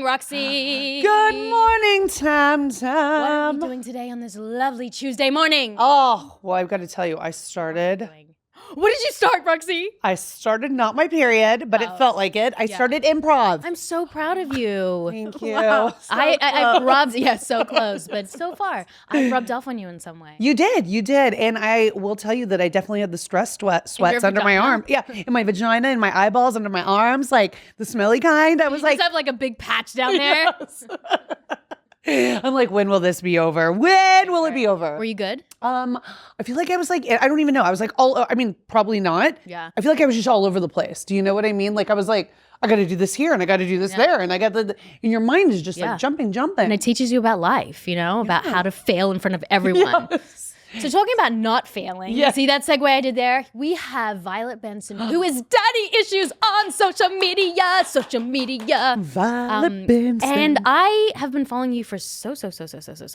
Roxy. Good morning, Tam What are we Tam. doing today on this lovely Tuesday morning? Oh, well, I've got to tell you, I started What did you start, Roxy? not my period, but it felt like it. I started improv. I'm so proud of you. Thank you. Wow. I've rubbed, so close, but so far, I've rubbed off on you in some way. You did. And I will tell you that I definitely had the stress sweats under my vagina? arm. Yeah, in my vagina, in my eyeballs, under my arms, like the smelly kind. I was You like, just have like a big patch down there. I'm like, when will this be over? When will it be over? Were you good? I feel like I was like, I don't even know. I was like, probably not. Yeah. I feel like I was just all over the place. Do you know what I mean? Like I was like, I got to do this here and I got to do this there. And I got and your mind is just like jumping. And it teaches you about life, about how to fail in front of everyone. Yes. So talking about not failing, see that segue I did there? We have Violet Benson, who is daddy issues on social media. Violet Benson. And I have been following you for so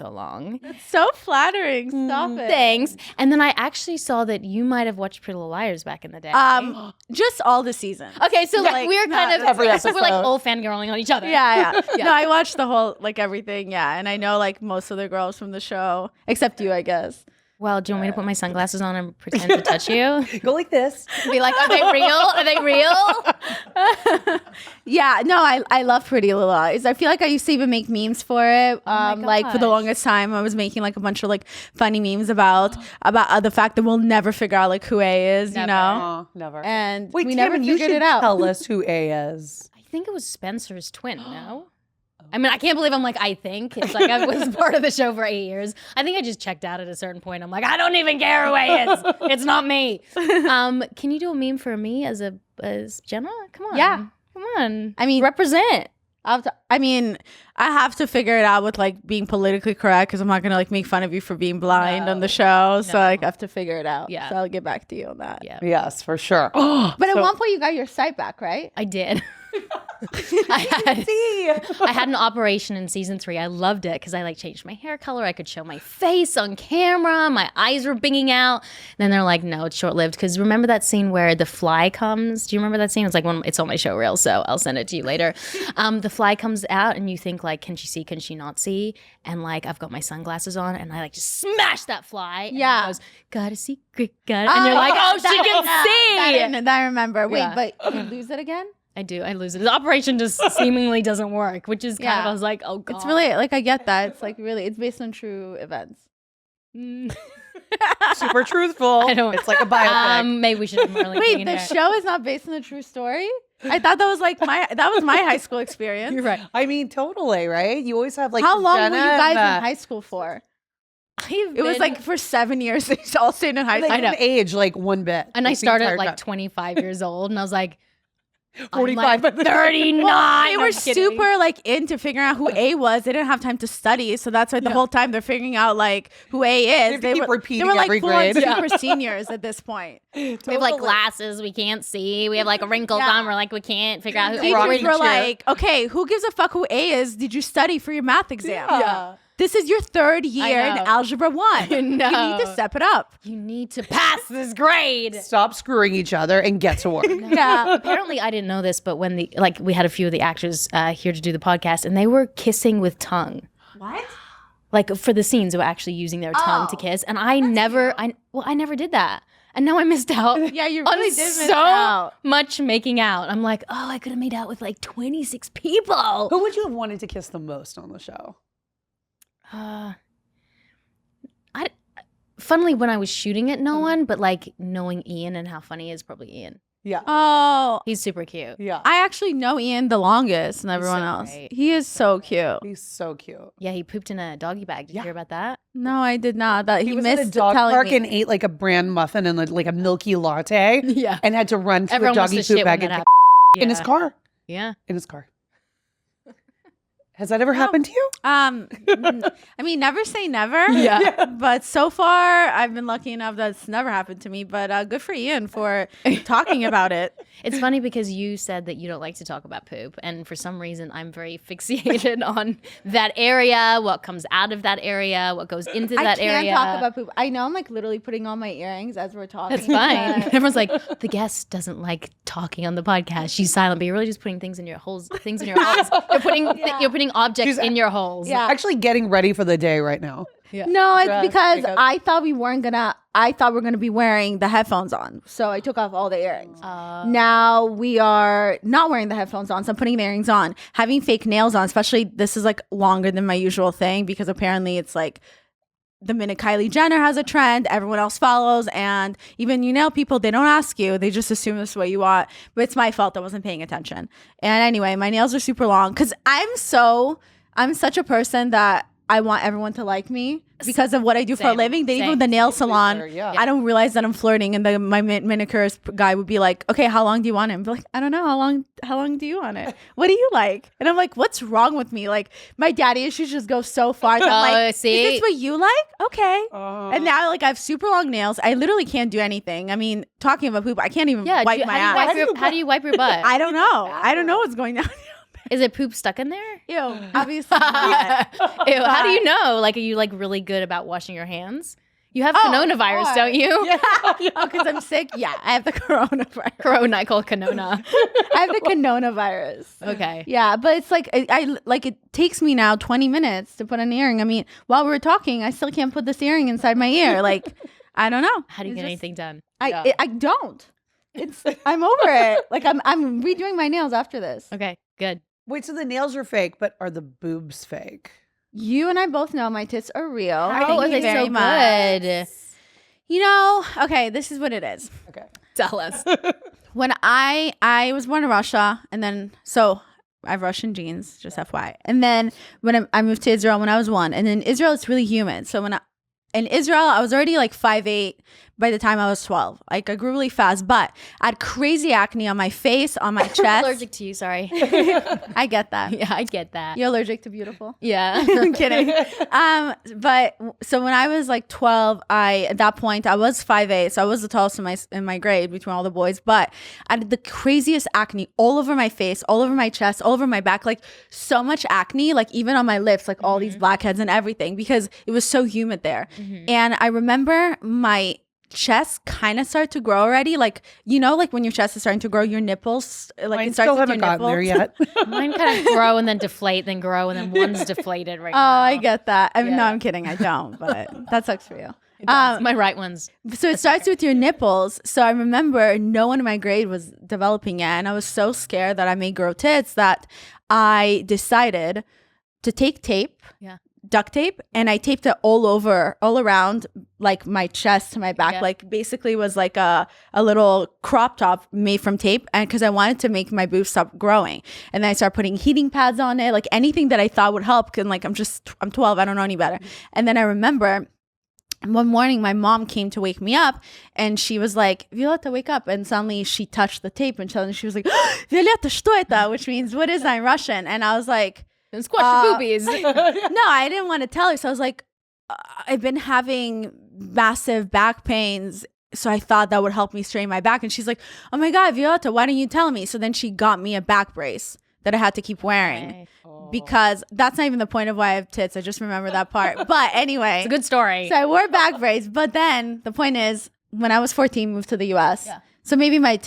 long. So flattering. Stop it. Thanks. And then I actually saw that you might have watched Pretty Little Liars back in the day. Just all the seasons. Okay, so like we're kind of every we're episode. like old fangirling on each other. Yeah. No, I watched the whole, like everything. Yeah. And I know like most of the girls from the show, except you, I guess. Well, do you want me to put my sunglasses on and pretend to touch you? Go like this. Be like, are they real? Are they real? Yeah, no, I love Pretty Little Liars. I feel like I used to even make memes for it. Like for the gosh. longest time, I was making like a bunch of like funny memes about the fact that we'll never figure out like who A is, you know? Never. And Wait, we never Tammin, you figured should it out. tell us who A is. I think it was Spencer's twin, no? I mean, I can't believe I'm like, I think. It's like I was part of the show for 8 years. I think I just checked out at a certain point. I'm like, I don't even care who A is. It's not me. Can you do a meme for me as Jenna? Come on. Yeah. Come on. I mean, represent. I have to figure it out with like being politically correct because I'm not gonna like make fun of you for being blind on the show. So like I have to figure it out. Yeah. So I'll get back to you on that. Yeah. Yes, for sure. But at one point you got your sight back, right? I did. I had an operation in season 3. I loved it because I like changed my hair color. I could show my face on camera. My eyes were binging out. And then they're like, no, it's short lived. Because remember that scene where the fly comes? Do you remember that scene? It's like it's on my show reel, so I'll send it to you later. The fly comes out and you think like, can she see? Can she not see? And like I've got my sunglasses on and I like just smash that fly. And Yeah. it goes, got a secret, got it. And you're like, oh, she can see. That I remember. Wait, Yeah. but you lose it again? I do. I lose it. The operation just seemingly doesn't work, which is kind of, I was like, oh, God. It's really, like, I get that. It's like really, it's based on true events. Super truthful. I don't. It's like a biopic. Maybe we should really Wait, the show is not based on a true story? I thought that was like that was my high school experience. You're right. I mean, totally, right? You always have like How long Jenna were you guys in and high school for? It was like for 7 years. They all stayed in high they school. didn't age like one bit. and I Like, the started entire at like time. 25 years old, and I was like, 45 by I'm the like time. 39. They were I'm kidding. super like into figuring out who A was. They didn't have time to study, so that's why the whole time they're figuring out like who A is. have to keep repeating they were like every full-on grade. super seniors at this point. We have like glasses we can't see. We have like wrinkles on. We're like, we can't figure out who Teachers Rocking were chair. like, okay, who gives a fuck who A is? Did you study for your math exam? Yeah. This is your 3rd year in know. Algebra 1. You need to step it up. You need to pass this grade. Stop screwing each other and get to work. Yeah. Apparently, I didn't know this, but when we had a few of the actors here to do the podcast, and they were kissing with tongue. What? Like for the scenes, they were actually using their tongue to kiss, and I never did that, and now I missed out. Yeah, you on really did miss so out. much making out. I'm like, oh, I could have made out with like 26 people. Who would you have wanted to kiss the most on the show? Funnily, when I was shooting it, no one, but like knowing Ian and how funny he is, probably Ian. Yeah. Oh, He's super cute. Yeah. I actually know Ian the longest and everyone so else. great. He is so cute. He's so cute. Yeah, he pooped in a doggy bag. Did you hear about that? No, I did not. That he was at a missed dog telling park me. and ate like a bran muffin and like a milky latte. Yeah. And had to run to Everyone a wants doggy to poop shit when bag that and happens. in his car. Yeah. In his car. Has that ever happened to you? I mean, never say never. Yeah. But so far, I've been lucky enough that it's never happened to me. But good for Ian for talking about it. It's funny because you said that you don't like to talk about poop, and for some reason I'm very fixated on that area, what comes out of that area, what goes into that area. I can't talk about poop. I know I'm like literally putting on my earrings as we're talking. That's fine. Everyone's like, the guest doesn't like talking on the podcast. She's silent, but you're really just putting things in your holes. Things in your holes. You're putting objects in your holes. Yeah. Actually getting ready for the day right now. Yeah. No, it's Dress, because makeup. I thought we were gonna be wearing the headphones on. So I took off all the earrings. Now we are not wearing the headphones on, so I'm putting the earrings on. Having fake nails on, especially this is like longer than my usual thing because apparently it's like the minute Kylie Jenner has a trend, everyone else follows. And even people, they don't ask you. They just assume this is what you want. But it's my fault I wasn't paying attention. And anyway, my nails are super long because I'm such a person that I want everyone to like me because of what I do for a living. They even the nail salon. Yeah. I don't realize that I'm flirting, and my manicurist guy would be like, "Okay, how long do you want it?" I'm like, "I don't know. How long do you want it? What do you like?" And I'm like, "What's wrong with me?" Like my daddy issues just go so far. That I'm like, see? is this what you like? Okay. And now like I have super long nails. I literally can't do anything. I mean, talking about poop, I can't even wipe my ass. How do you wipe your butt? I don't know. I don't know what's going on. Is it poop stuck in there? Ew, obviously not. Ew, how do you know? Like, are you like really good about washing your hands? You have coronavirus, don't you? Oh, because I'm sick? Yeah, I have the coronavirus. Corona, I call it Canona. I have the coronavirus. Okay. Yeah, but it's like, I like it takes me now 20 minutes to put an earring. I mean, while we were talking, I still can't put this earring inside my ear. Like, I don't know. How do you get anything done? I don't. I'm over it. Like, I'm redoing my nails after this. Okay, good. Wait, so the nails are fake, but are the boobs fake? You and I both know my tits are real. How are Thank you they very so much. good? Okay, this is what it is. Okay. Tell us. When I was born in Russia, and then I have Russian genes, just FYI. And then when I moved to Israel when I was 1, and in Israel it's really humid. So in Israel I was already like 5'8" by the time I was 12. Like I grew really fast, but I had crazy acne on my face, on my chest. I'm allergic to you, sorry. I get that. Yeah, I get that. You're allergic to beautiful? Yeah. I'm kidding. But so when I was like 12, at that point I was 5'8", so I was the tallest in my grade between all the boys. But I had the craziest acne all over my face, all over my chest, all over my back, like so much acne, like even on my lips, like all these blackheads and everything, because it was so humid there. And I remember my chest kind of started to grow already, like like when your chest is starting to grow, your nipples Mine it starts still with haven't your gotten there nipples. yet. Mine kind of grow and then deflate, then grow, and then one's deflated right Oh, now. I get that. No, I'm kidding. I don't, but that sucks for you. My right one's. So it starts with your nipples. So I remember no one in my grade was developing it, and I was so scared that I may grow tits that I decided to take tape. Yeah. Duct tape, and I taped it all around like my chest to my back. Yeah. Like basically was like a little crop top made from tape, and because I wanted to make my boobs stop growing. And then I started putting heating pads on it, like anything that I thought would help. And like I'm 12, I don't know any better. And then I remember one morning my mom came to wake me up, and she was like, "Violetta, wake up." And suddenly she touched the tape, and suddenly she was like, "Violetta, что это?" Which means, "What is that in Russian?" And I was like, And squash your boobies. no, I didn't want to tell her. So I was like, I've been having massive back pains, so I thought that would help me straighten my back. And she's like, "Oh my God, Violetta, why don't you tell me?" So then she got me a back brace that I had to keep wearing. Because that's not even the point of why I have tits. I just remember that part. But anyway. It's a good story. So I wore a back brace. But then the point is, when I was 14, moved to the US. Yeah. So maybe my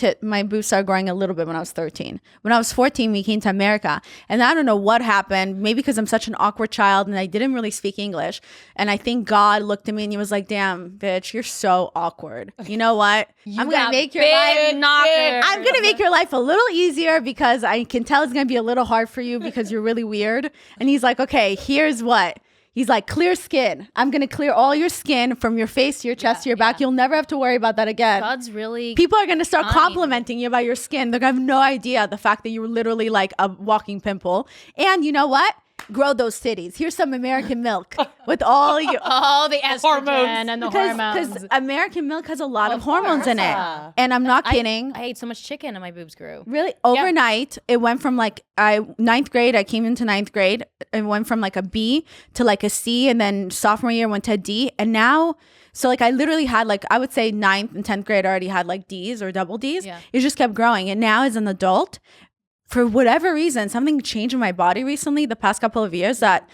boobs started growing a little bit when I was 13. When I was 14, we came to America. And I don't know what happened. Maybe because I'm such an awkward child and I didn't really speak English. And I think God looked at me and he was like, "Damn, bitch, you're so awkward. You know what? I'm going to make your life I'm going to make your life a little easier because I can tell it's going to be a little hard for you because you're really weird." And he's like, "Okay, here's what." He's like, "Clear skin. I'm going to clear all your skin from your face to your chest to your back. You'll never have to worry about that again." God's really. People are going to start complimenting you about your skin. They're going to have no idea the fact that you were literally like a walking pimple. And you know what? grow those titties. Here's some American milk with all your Oh, the estrogen Hormones. and the because hormones. American milk has a lot of hormones in it. Yeah. And I'm not kidding. I ate so much chicken and my boobs grew. Really, overnight, it went from like ninth grade. I came into ninth grade. It went from like a B to like a C, and then sophomore year went to a D, and now. So like I literally had like, I would say ninth and 10th grade I already had like D's or double D's. Yeah. It just kept growing. And now as an adult, for whatever reason, something changed in my body recently, the past couple of years, that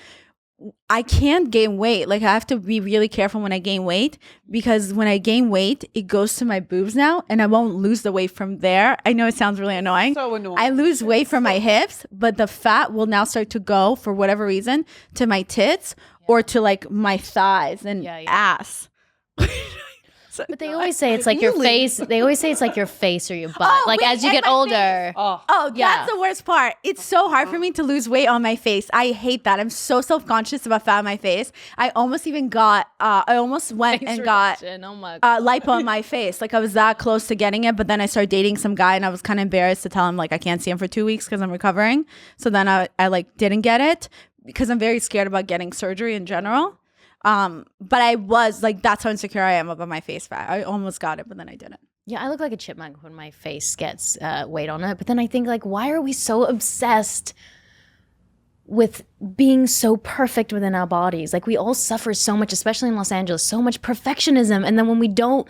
I can't gain weight. Like I have to be really careful when I gain weight, because when I gain weight, it goes to my boobs now, and I won't lose the weight from there. I know it sounds really annoying. So annoying. I lose weight from my hips, but the fat will now start to go, for whatever reason, to my tits or to like my thighs and ass. But they always say it's like your face. They always say it's like your face or your butt. Oh, like wait, as you and get my older. Oh, that's the worst part. It's so hard for me to lose weight on my face. I hate that. I'm so self-conscious about fat on my face. I almost even got, I almost went Face and got reduction. Oh my God. lipo on my face. Like I was that close to getting it, but then I started dating some guy, and I was kind of embarrassed to tell him like I can't see him for 2 weeks because I'm recovering. So then I like didn't get it because I'm very scared about getting surgery in general. But I was like, that's how insecure I am about my face fat. I almost got it, but then I didn't. Yeah, I look like a chipmunk when my face gets weight on it. But then I think like, why are we so obsessed with being so perfect within our bodies? Like we all suffer so much, especially in Los Angeles, so much perfectionism. And then when we don't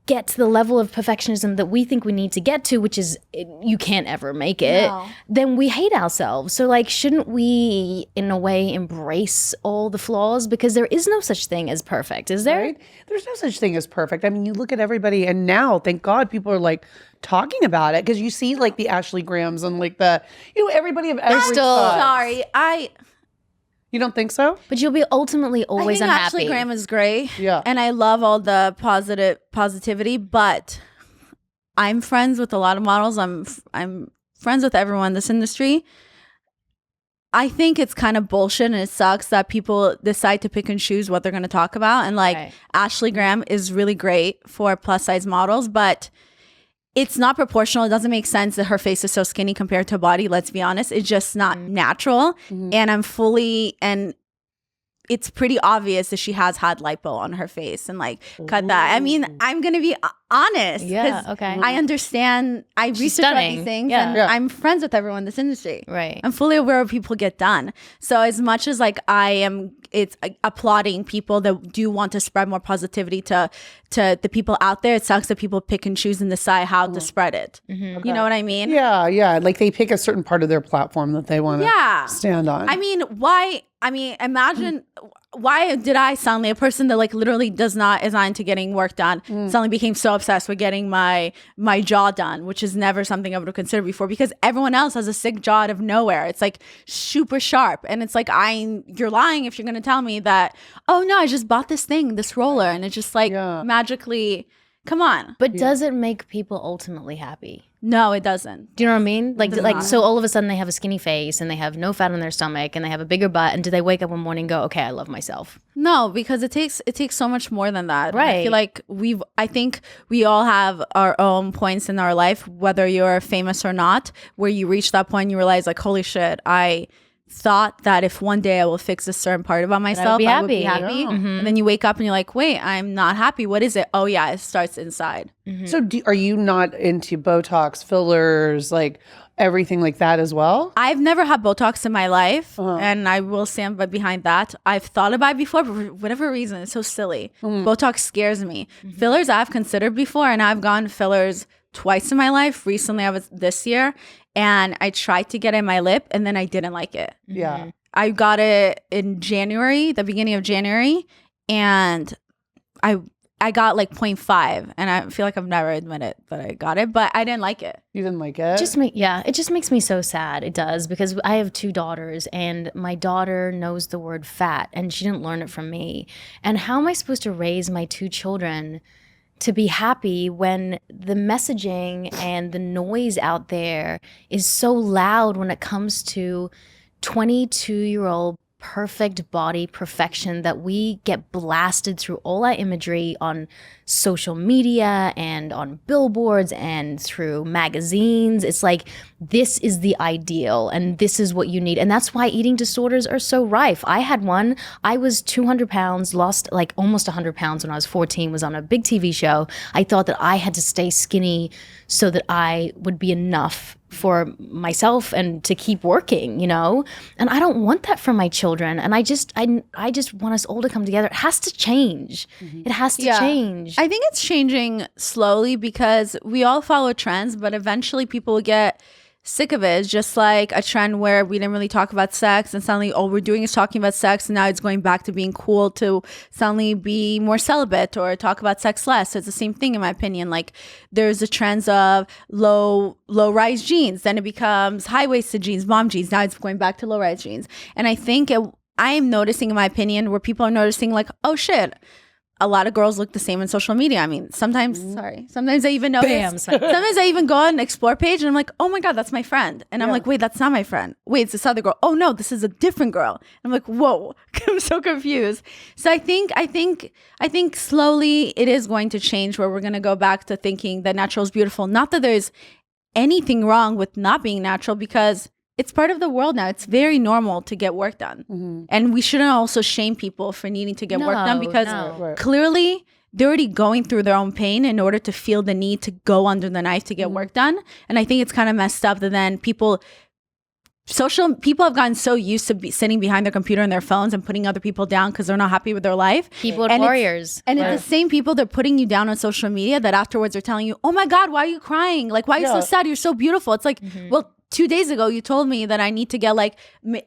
get to the level of perfectionism that we think we need to get to, which is you can't ever make it, then we hate ourselves. So like, shouldn't we in a way embrace all the flaws? Because there is no such thing as perfect, is there? Right? There's no such thing as perfect. I mean, you look at everybody, and now, thank God, people are like talking about it, because you see like the Ashley Grahams and like the, everybody of every still- size. Sorry, You don't think so? But you'll be ultimately I always think unhappy. Ashley Graham is great. Yeah. And I love all the positivity, but I'm friends with a lot of models. I'm friends with everyone in this industry. I think it's kind of bullshit, and it sucks that people decide to pick and choose what they're going to talk about. And like Right. Ashley Graham is really great for plus size models, but it's not proportional. It doesn't make sense that her face is so skinny compared to her body. Let's be honest. It's just not natural. And it's pretty obvious that she has had lipo on her face and like cut that. I mean, I'm going to be honest. Yeah, 'cause okay. I understand. I research all stunning. these things, Yeah. and Yeah. I'm friends with everyone in this industry. Right. I'm fully aware of people get done. So as much as like it's applauding people that do want to spread more positivity to the people out there, it sucks that people pick and choose and decide how to spread it. You know what I mean? Yeah. Like they pick a certain part of their platform that they want to Yeah. stand on. I mean, why? I mean, imagine why did I suddenly, a person that like literally is not into getting work done, suddenly became so obsessed with getting my jaw done, which is never something I would have considered before, because everyone else has a sick jaw out of nowhere. It's like super sharp, and it's like you're lying if you're gonna tell me that. Oh no, I just bought this roller, and it's just like magically. Come on. But does it make people ultimately happy? No, it doesn't. Do you know what I mean? Like not. so all of a sudden they have a skinny face and they have no fat on their stomach and they have a bigger butt, and do they wake up one morning and go, okay, I love myself? No, because it takes so much more than that. Right. I feel like I think we all have our own points in our life, whether you're famous or not, where you reach that point and you realize like, holy shit, I thought that if one day I will fix a certain part about myself, be I would be happy. happy. And then you wake up and you're like, wait, I'm not happy. What is it? Oh yeah, it starts inside. So are you not into Botox, fillers, like everything like that as well? I've never had Botox in my life, and I will stand behind that. I've thought about it before, but for whatever reason, it's so silly. Botox scares me. Fillers I've considered before, and I've gone fillers twice in my life. Recently, I was this year, and I tried to get in my lip, and then I didn't like it. Yeah. I got it in January, the beginning of January, and I got like 0.5, and I feel like I've never admitted that I got it, but I didn't like it. You didn't like it? It just makes me so sad. It does, because I have 2 daughters, and my daughter knows the word fat, and she didn't learn it from me. And how am I supposed to raise my 2 children to be happy when the messaging and the noise out there is so loud when it comes to 22-year-old perfect body perfection that we get blasted through all our imagery on social media and on billboards and through magazines. It's like, this is the ideal and this is what you need. And that's why eating disorders are so rife. I had one. I was 200 pounds, lost like almost 100 pounds when I was 14, was on a big TV show. I thought that I had to stay skinny so that I would be enough for myself and to keep working, and I don't want that for my children. And I just want us all to come together. It has to change. It has to change. I think it's changing slowly because we all follow trends, but eventually people will get sick of it. It's just like a trend where we didn't really talk about sex and suddenly all we're doing is talking about sex, and now it's going back to being cool to suddenly be more celibate or talk about sex less. It's the same thing in my opinion. Like there's the trends of low rise jeans, then it becomes high-waisted jeans, mom jeans, now it's going back to low rise jeans. And I think I am noticing in my opinion where people are noticing like, oh shit, a lot of girls look the same on social media. I mean, sometimes I even notice. Sometimes I even go on an explore page and I'm like, oh my God, that's my friend. And I'm like, wait, that's not my friend. Wait, it's this other girl. Oh no, this is a different girl. I'm like, whoa, I'm so confused. So I think slowly it is going to change where we're going to go back to thinking that natural is beautiful. Not that there's anything wrong with not being natural, because it's part of the world now. It's very normal to get work done. And we shouldn't also shame people for needing to get work done, because clearly they're already going through their own pain in order to feel the need to go under the knife to get work done. And I think it's kind of messed up that then people have gotten so used to sitting behind their computer and their phones and putting other people down because they're not happy with their life. Keyboard warriors. And it's the same people, they're putting you down on social media that afterwards are telling you, oh my God, why are you crying? Like, why are you so sad? You're so beautiful. It's like, well, 2 days ago, you told me that I need to get like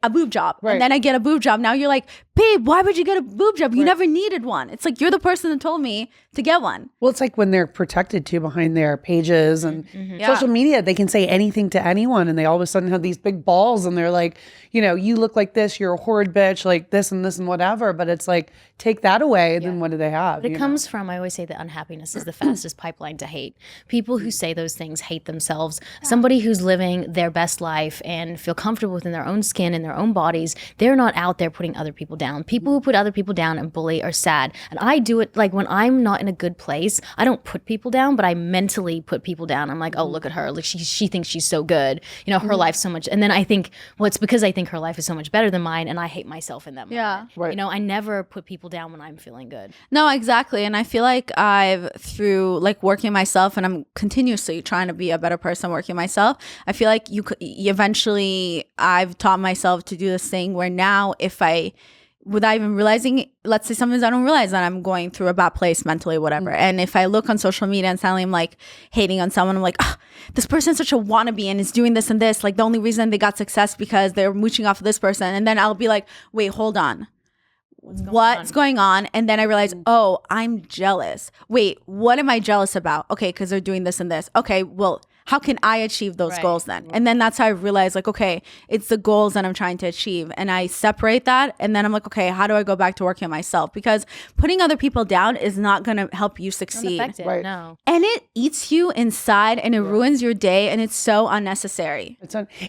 a boob job. And then I get a boob job. Now you're like, babe, why would you get a boob job? You never needed one. It's like, you're the person that told me to get one. Well, it's like when they're protected too behind their pages and social media, they can say anything to anyone and they all of a sudden have these big balls and they're like, you look like this, you're a horrid bitch, like this and whatever. But it's like, take that away, then what do they have? But it comes from, I always say that unhappiness is the fastest pipeline to hate. People who say those things hate themselves. Somebody who's living their best life and feel comfortable within their own skin and their own bodies, they're not out there putting other people down. People who put other people down and bully are sad. And I do it like when I'm not in a good place, I don't put people down, but I mentally put people down. I'm like, oh, look at her. Like she thinks she's so good. Her life's so much. And then I think, well, it's because I think her life is so much better than mine and I hate myself in that moment. Yeah. Right. I never put people down when I'm feeling good. No, exactly. And I feel like through like working myself, and I'm continuously trying to be a better person working myself, I feel like eventually I've taught myself to do this thing where now without even realizing, let's say sometimes I don't realize that I'm going through a bad place mentally, whatever. And if I look on social media and suddenly I'm like hating on someone, I'm like, oh, this person's such a wannabe and is doing this and this. Like the only reason they got success because they're mooching off of this person. And then I'll be like, wait, hold on. What's going on? And then I realize, oh, I'm jealous. Wait, what am I jealous about? Okay, because they're doing this and this. Okay, well, how can I achieve those goals then? And then that's how I realize, like, okay, it's the goals that I'm trying to achieve. And I separate that. And then I'm like, okay, how do I go back to working on myself? Because putting other people down is not going to help you succeed. No. And it eats you inside and it ruins your day. And it's so unnecessary.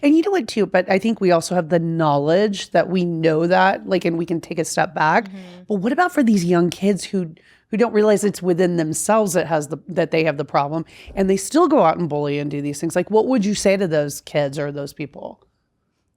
And you know what too, but I think we also have the knowledge that we know that, like, and we can take a step back. But what about for these young kids who don't realize it's within themselves that they have the problem, and they still go out and bully and do these things? Like, what would you say to those kids or those people?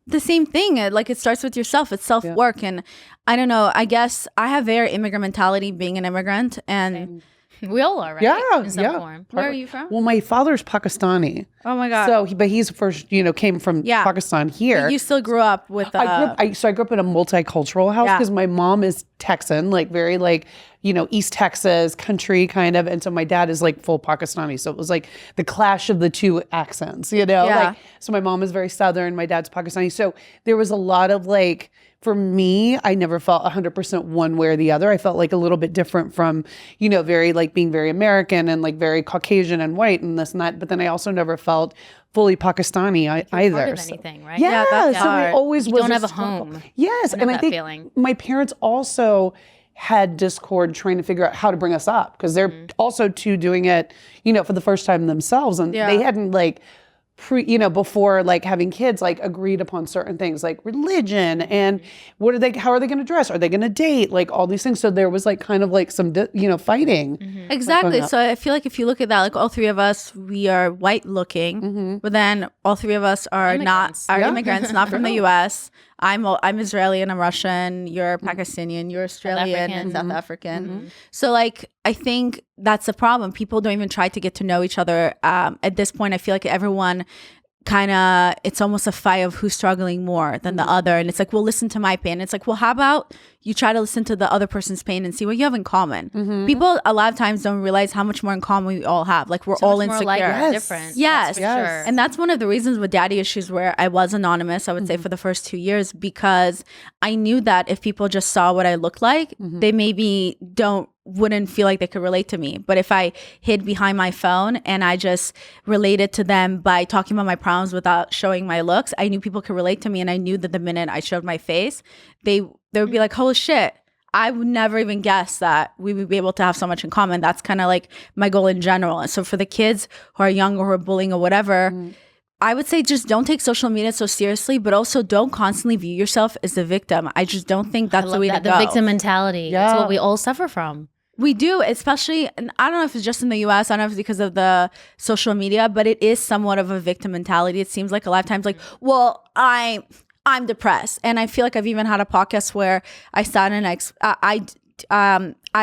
The same thing. Like, it starts with yourself. It's self-work. And I don't know, I guess I have very immigrant mentality being an immigrant. And we all are, right? Yeah, in some form. Where are you from? Well, my father's Pakistani. Oh my God. So, but he's first, came from Pakistan here. But you still grew up with. I grew up in a multicultural house because my mom is Texan, like very like East Texas country kind of, and so my dad is like full Pakistani. So it was like the clash of the two accents, Like, so my mom is very Southern, my dad's Pakistani. So there was a lot of like. For me, I never felt 100% one way or the other. I felt like a little bit different from, very like being very American and like very Caucasian and white and this and that. But then I also never felt fully Pakistani either. Part of anything, right? Yeah, that's so it always was. Don't have a home. Yes, and I think my parents also had discord trying to figure out how to bring us up because they're also too doing it, for the first time themselves, and they hadn't like before like having kids, like agreed upon certain things like religion and how are they going to dress? Are they going to date? Like all these things. So there was like kind of like some, fighting. Exactly. So I feel like if you look at that, like all three of us, we are white looking, but then all three of us are immigrants, not from the U.S. I'm Israeli and I'm Russian. You're Pakistani, you're Australian and South African. So like, I think that's the problem. People don't even try to get to know each other. At this point, I feel like everyone it's almost a fight of who's struggling more than the other. And it's like, well, listen to my pain. It's like, well, how about you try to listen to the other person's pain and see what you have in common? People a lot of times don't realize how much more in common we all have. Like we're all insecure. More different. Yes. Sure. And that's one of the reasons with daddy issues where I was anonymous, I would say for the first 2 years, because I knew that if people just saw what I looked like, they maybe wouldn't feel like they could relate to me. But if I hid behind my phone and I just related to them by talking about my problems without showing my looks, I knew people could relate to me. And I knew that the minute I showed my face, they would be like, holy shit, I would never even guess that we would be able to have so much in common. That's kind of like my goal in general. And so for the kids who are young or who are bullying or whatever, I would say just don't take social media so seriously, but also don't constantly view yourself as the victim. I just don't think that's the way to go. The victim mentality. Yeah. It's what we all suffer from. We do, especially, and I don't know if it's just in the US, I don't know if it's because of the social media, but it is somewhat of a victim mentality. It seems like a lot of times like, well, I'm depressed. And I feel like I've even had a podcast where I sat and I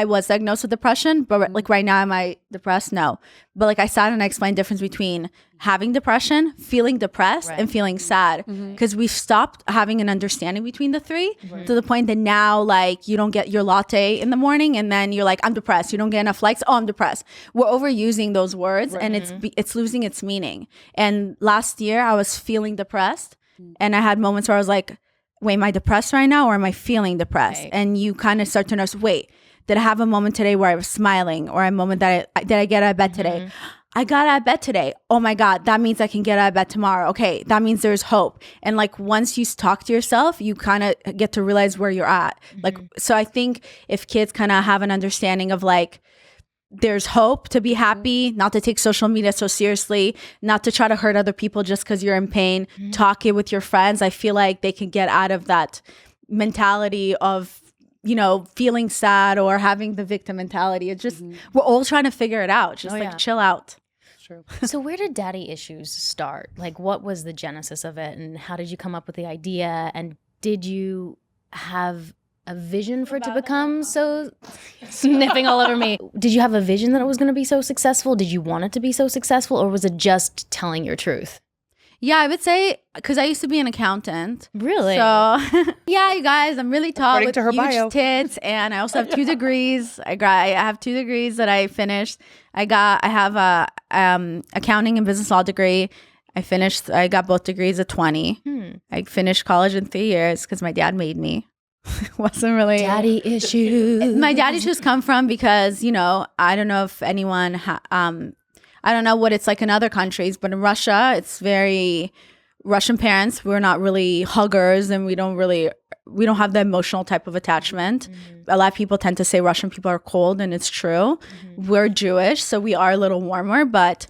was diagnosed with depression, but like right now, am I depressed? No. But like I sat and I explained the difference between having depression, feeling depressed, and feeling sad. Because we've stopped having an understanding between the three to the point that now like you don't get your latte in the morning and then you're like, I'm depressed. You don't get enough likes. Oh, I'm depressed. We're overusing those words and it's losing its meaning. And last year I was feeling depressed and I had moments where I was like, wait, am I depressed right now or am I feeling depressed? Right. And you kind of start to notice, wait, did I have a moment today where I was smiling or a moment that did I get out of bed today? I got out of bed today. Oh my God, that means I can get out of bed tomorrow. Okay, that means there's hope. And like once you talk to yourself, you kind of get to realize where you're at. Like, so I think if kids kind of have an understanding of like, there's hope to be happy, not to take social media so seriously, not to try to hurt other people just because you're in pain, talk it with your friends. I feel like they can get out of that mentality of, feeling sad or having the victim mentality. It's just, we're all trying to figure it out. Just chill out. True. So where did daddy issues start? Like what was the genesis of it and how did you come up with the idea? And did you have a vision for it to become so sniffing all over me? Did you have a vision that it was going to be so successful? Did you want it to be so successful or was it just telling your truth? Yeah, I would say, because I used to be an accountant. Really? So, yeah, you guys, I'm really tall According with to her huge bio. tits, and I also have 2 degrees. I have 2 degrees that I finished. I have a accounting and business law degree. I got both degrees at 20. I finished college in 3 years because my dad made me. Wasn't really daddy issues. My daddy issues come from because, I don't know if anyone I don't know what it's like in other countries, but in Russia, it's very Russian parents. We're not really huggers and we don't have the emotional type of attachment. A lot of people tend to say Russian people are cold and it's true. We're Jewish, so we are a little warmer, but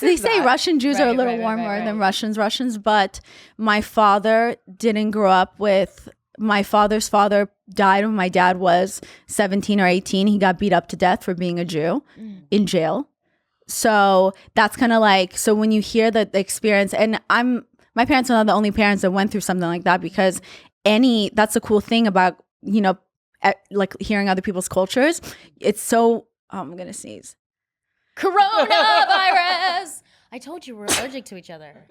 they say Russian Jews are a little warmer than Russians, but my father didn't grow up with, my father's father died when my dad was 17 or 18. He got beat up to death for being a Jew in jail. So that's kind of like, so when you hear the experience, and my parents are not the only parents that went through something like that because that's the cool thing about, like hearing other people's cultures. It's so, I'm going to sneeze. Coronavirus. I told you we're allergic to each other.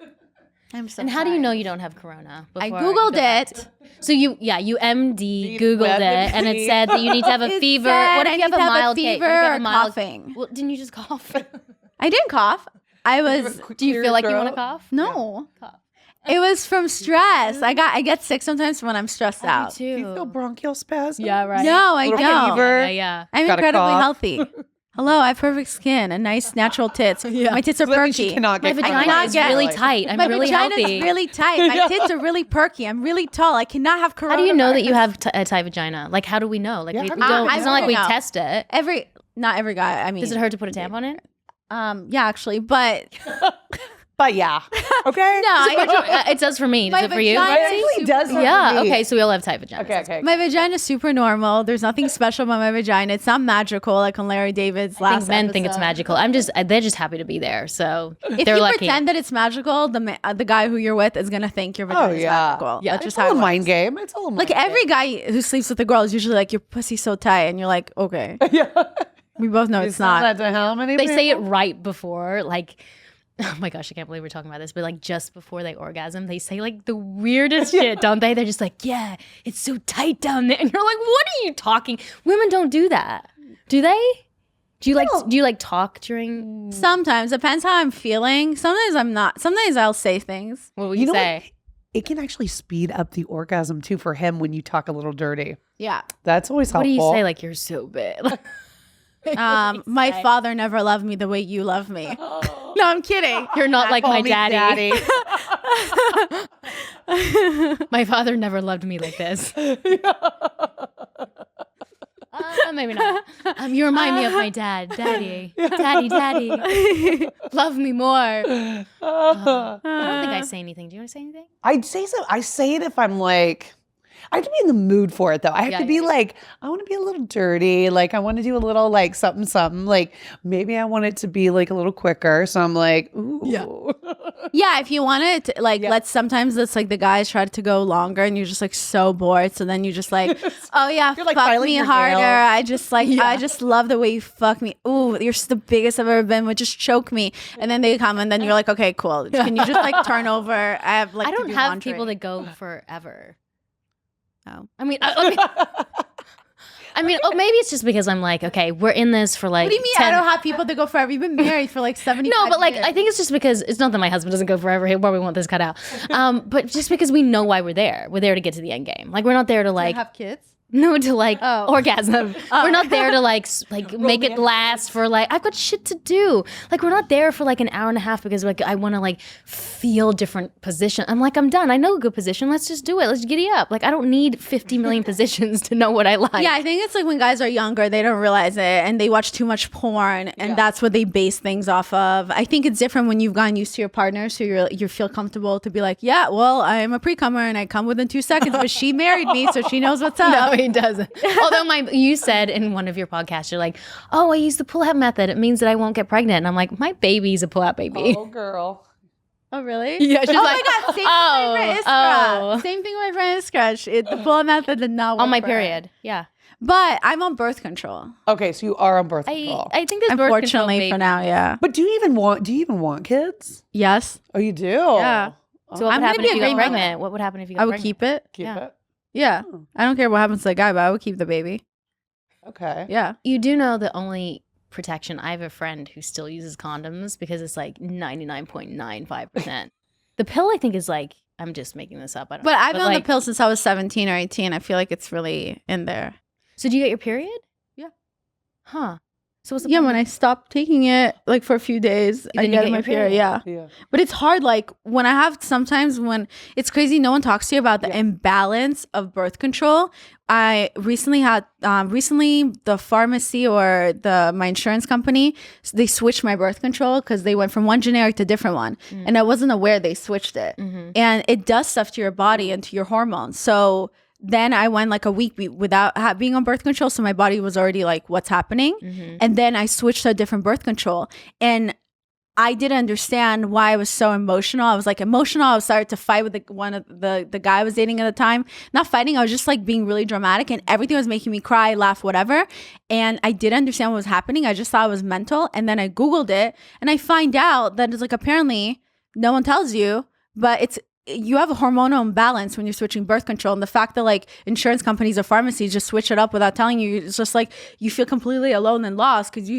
I'm so And how do you know you don't have corona? I Googled it. So you MD Googled it and it said that you need to have a fever. What if you have a mild fever or coughing? Well, didn't you just cough? I didn't cough. Do you feel like you want to cough? No. Yeah. Cough. It was from stress. I get sick sometimes when I'm stressed out. Me too. Do you feel bronchial spasm? Yeah, right. No, I don't. Fever. Yeah. I'm Got a incredibly cough. healthy. Hello, I have perfect skin and nice natural tits. My tits are So that means she perky. cannot My get vagina is really tight. I'm My really vagina's healthy. really tight. My tits are really perky. I'm really tall. I cannot have corona. How do you know that you have a tight vagina? Like, how do we know? Like, we don't. I It's not like we don't know. test it. Not every guy. I mean, Does it hurt to put a tampon in? Yeah, actually, but But yeah. Okay. no, It does for me. Does it for you? vagina It actually does for Yeah. me. Okay. So we all have tight vaginas. Okay. my vagina is super normal. There's nothing special about my vagina. It's not magical like on Larry David's I last think men think it's episode. magical. They're just happy to be there. So If they're you lucky. pretend that it's magical, the guy who you're with is gonna think your vagina is magical. Yeah. That's It's just all how a it mind works. game. It's all a mind Like every guy who sleeps with a girl is usually like, your pussy's so tight, and you're like, okay. Yeah. We both know it's Said not. that to how many They say it people? right before, like, oh my gosh, I can't believe we're talking about this, but like just before they orgasm, they say like the weirdest shit, don't they? They're just like, yeah, it's so tight down there. And you're like, what are you talking? Women don't do that. Do they? Do you like talk during? Sometimes depends how I'm feeling. Sometimes I'm not. Sometimes I'll say things. What would You you know say? what? It can actually speed up the orgasm too for him when you talk a little dirty. Yeah. That's always What helpful. do you say? Like, you're so big. My father never loved me the way you love me. No, I'm kidding. You're not like Call my me daddy. My father never loved me like this. Maybe not. You remind me of my dad. Daddy. Daddy. Love me more. I don't think I say anything. Do you want to say anything? I'd say so. I say it if I'm like, I have to be in the mood for it though. I have to be like, I want to be a little dirty. Like I want to do a little like something. Like maybe I want it to be like a little quicker. So I'm like, ooh. Yeah, if you want it, to, like, sometimes it's like the guys try to go longer and you're just like so bored. So then you're just like, oh yeah, You're, like, fuck filing me your harder. nails. I just like, I just love the way you fuck me. Ooh, you're just the biggest I've ever been with. Just choke me. And then they come and then you're like, okay, cool. Can you just like turn over? I have like, I to don't do have laundry. people that go forever. Oh. I mean, maybe it's just because I'm like, okay, we're in this for like. What do you mean? 10 I don't have people that go forever. You've been married for like 70 No, but like, I think it's just because it's not that my husband doesn't go forever. Hey, why we want this cut out. But just because we know why we're there. We're there to get to the end game. Like, we're not there to like. have kids. No, to like Oh. orgasm. We're not there to like make it last for like I've got shit to do. Like we're not there for like an hour and a half because like I want to like feel different position. I'm like I'm done. I know a good position. Let's just do it. Let's giddy up. Like I don't need 50 million positions to know what I like. Yeah, I think it's like when guys are younger, they don't realize it and they watch too much porn and that's what they base things off of. I think it's different when you've gotten used to your partner so you feel comfortable to be like, yeah, well, I'm a pre-cummer and I come within 2 seconds, but she married me so she knows what's up. No, he doesn't. Although you said in one of your podcasts, you're like, oh, I use the pull-out method. It means that I won't get pregnant. And I'm like, my baby's a pull-out baby. Oh girl. Oh, really? Yeah, she's oh like, my God, same thing with my friend oh. Iskra. Same thing with my friend Iskra. The pull method did not work On my for her. period. Yeah. But I'm on birth control. Okay, so you are on birth control. I think there's birth control Unfortunately for now, yeah. But do you even want kids? Yes. Oh, you do? Yeah. So what I'm would gonna happen be if a you got great mother. pregnant? What would happen if you got I would pregnant? keep it. Keep Yeah. it? Yeah. I don't care what happens to the guy, but I would keep the baby. Okay. Yeah. You do know the only protection. I have a friend who still uses condoms because it's like 99.95%. The pill, I think, is like, I'm just making this up. I don't But know. I've been on the like, pill since I was 17 or 18. I feel like it's really in there. So do you get your period? Yeah. Huh. So what's the Yeah, point? when I stopped taking it, like for a few days, I Then you get get my your period. period. Yeah. Yeah. But it's hard, like when I have sometimes when it's crazy, no one talks to you about the imbalance of birth control. I recently had the pharmacy or my insurance company, they switched my birth control because they went from one generic to a different one. And I wasn't aware they switched it. And it does stuff to your body and to your hormones. So then I went like a week without being on birth control. So my body was already like, what's happening? And then I switched to a different birth control. And I didn't understand why I was so emotional. I was like emotional. I started to fight with one of the guy I was dating at the time. Not fighting. I was just like being really dramatic and everything was making me cry, laugh, whatever. And I didn't understand what was happening. I just thought it was mental. And then I Googled it and I find out that it's like apparently no one tells you, but you have a hormonal imbalance when you're switching birth control. And the fact that like insurance companies or pharmacies just switch it up without telling you, it's just like you feel completely alone and lost because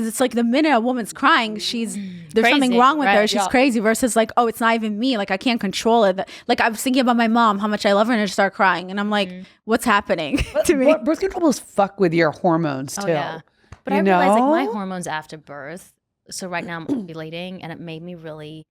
it's like the minute a woman's crying, there's Crazy, something wrong with her. right, She's crazy versus like, oh, it's not even me. Like I can't control it. Like I was thinking about my mom, how much I love her and I just start crying. And I'm like, what's happening to me? Birth control will fuck with your hormones too. Oh, yeah. But You I realized like my know? hormones after birth. So right now I'm ovulating and it made me really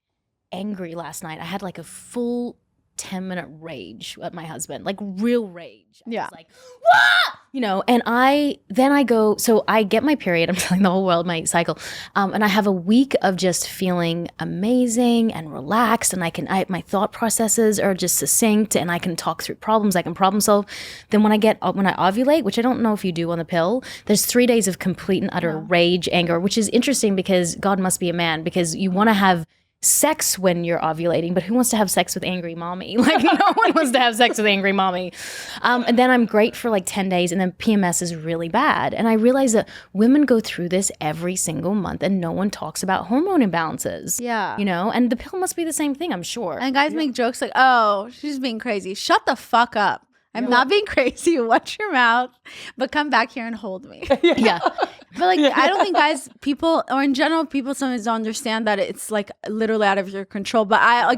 angry last night. I had like a full 10-minute rage at my husband, like real rage. I Yeah. was like, "Wah!" You know, and I go, so I get my period. I'm telling the whole world my cycle. And I have a week of just feeling amazing and relaxed. And my thought processes are just succinct and I can talk through problems. I can problem solve. Then when I ovulate, which I don't know if you do on the pill, there's 3 days of complete and utter rage, anger, which is interesting because God must be a man, because you want to have sex when you're ovulating, but who wants to have sex with angry mommy? Like, no one wants to have sex with angry mommy. And then I'm great for like 10 days, and then PMS is really bad. And I realize that women go through this every single month, and no one talks about hormone imbalances. Yeah. You know, and the pill must be the same thing, I'm sure. And guys make jokes like, oh, she's being crazy. Shut the fuck up. I'm not being crazy. Watch your mouth, but come back here and hold me. Yeah. But like, I don't think people, or in general, people sometimes don't understand that it's like literally out of your control. But I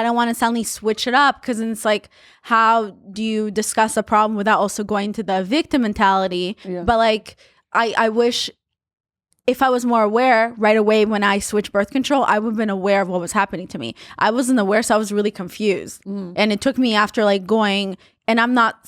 don't want to suddenly switch it up, because it's like, how do you discuss a problem without also going to the victim mentality? Yeah. But like, I wish if I was more aware right away when I switched birth control, I would have been aware of what was happening to me. I wasn't aware, so I was really confused. And it took me after like going, and I'm not...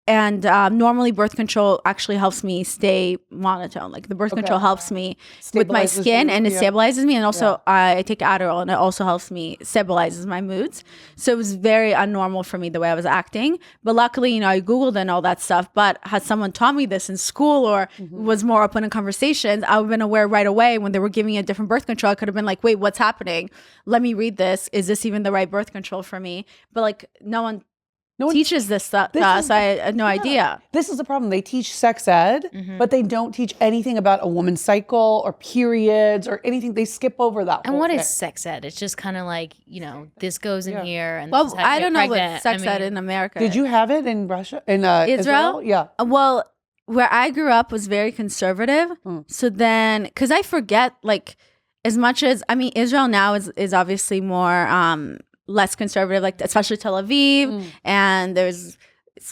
normally birth control actually helps me stay monotone. Like the birth control helps me with my skin and it stabilizes me. And also I take Adderall and it also helps me, stabilizes my moods. So it was very unnormal for me the way I was acting. But luckily, you know, I Googled and all that stuff. But had someone taught me this in school or was more open in conversations, I would have been aware right away when they were giving me a different birth control. I could have been like, wait, what's happening? Let me read this. Is this even the right birth control for me? But like no one teaches this stuff to us. I had no idea. This is the problem. They teach sex ed, but they don't teach anything about a woman's cycle or periods or anything. They skip over that. And what is sex ed? It's just kind of like, you know, this goes in here. And well, I don't know what sex ed in America. Did you have it in Russia? In Israel? Yeah. Well, where I grew up was very conservative. So then, because I forget, like, as much as, I mean, Israel now is obviously more less conservative, like especially Tel Aviv, and it's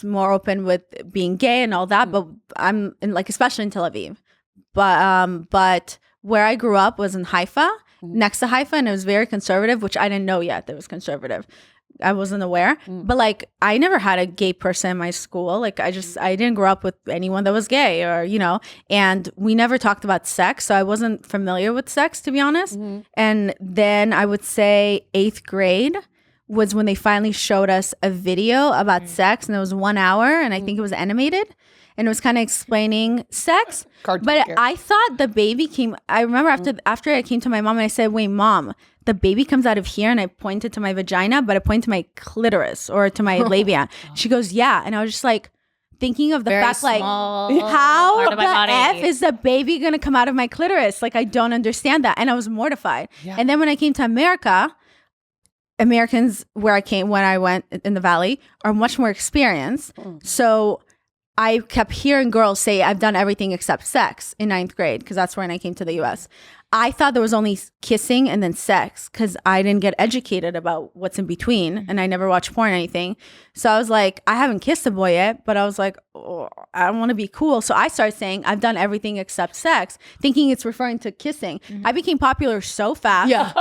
more open with being gay and all that. But I'm in, like, especially in Tel Aviv. But where I grew up was in Haifa, next to Haifa, and it was very conservative, which I didn't know yet that it was conservative. I wasn't aware, but like I never had a gay person in my school. Like I didn't grow up with anyone that was gay, or you know, and we never talked about sex, so I wasn't familiar with sex, to be honest. And then I would say 8th grade was when they finally showed us a video about sex, and it was 1 hour, and I think it was animated, and it was kind of explaining sex. But I thought the baby came. I remember after I came to my mom and I said, "Wait, Mom, the baby comes out of here," and I pointed to my vagina, but I pointed to my clitoris or to my labia. She goes, "Yeah," and I was just like thinking of the Very fact, like, small how part of my body. the F is the baby gonna come out of my clitoris? Like, I don't understand that, and I was mortified. And then when I came to Americans where when I went in the Valley are much more experienced. So I kept hearing girls say, I've done everything except sex in 9th grade, because that's when I came to the US. I thought there was only kissing and then sex, because I didn't get educated about what's in between, and I never watched porn or anything. So I was like, I haven't kissed a boy yet, but I was like, oh, I don't want to be cool. So I started saying, I've done everything except sex, thinking it's referring to kissing. I became popular so fast. Yeah.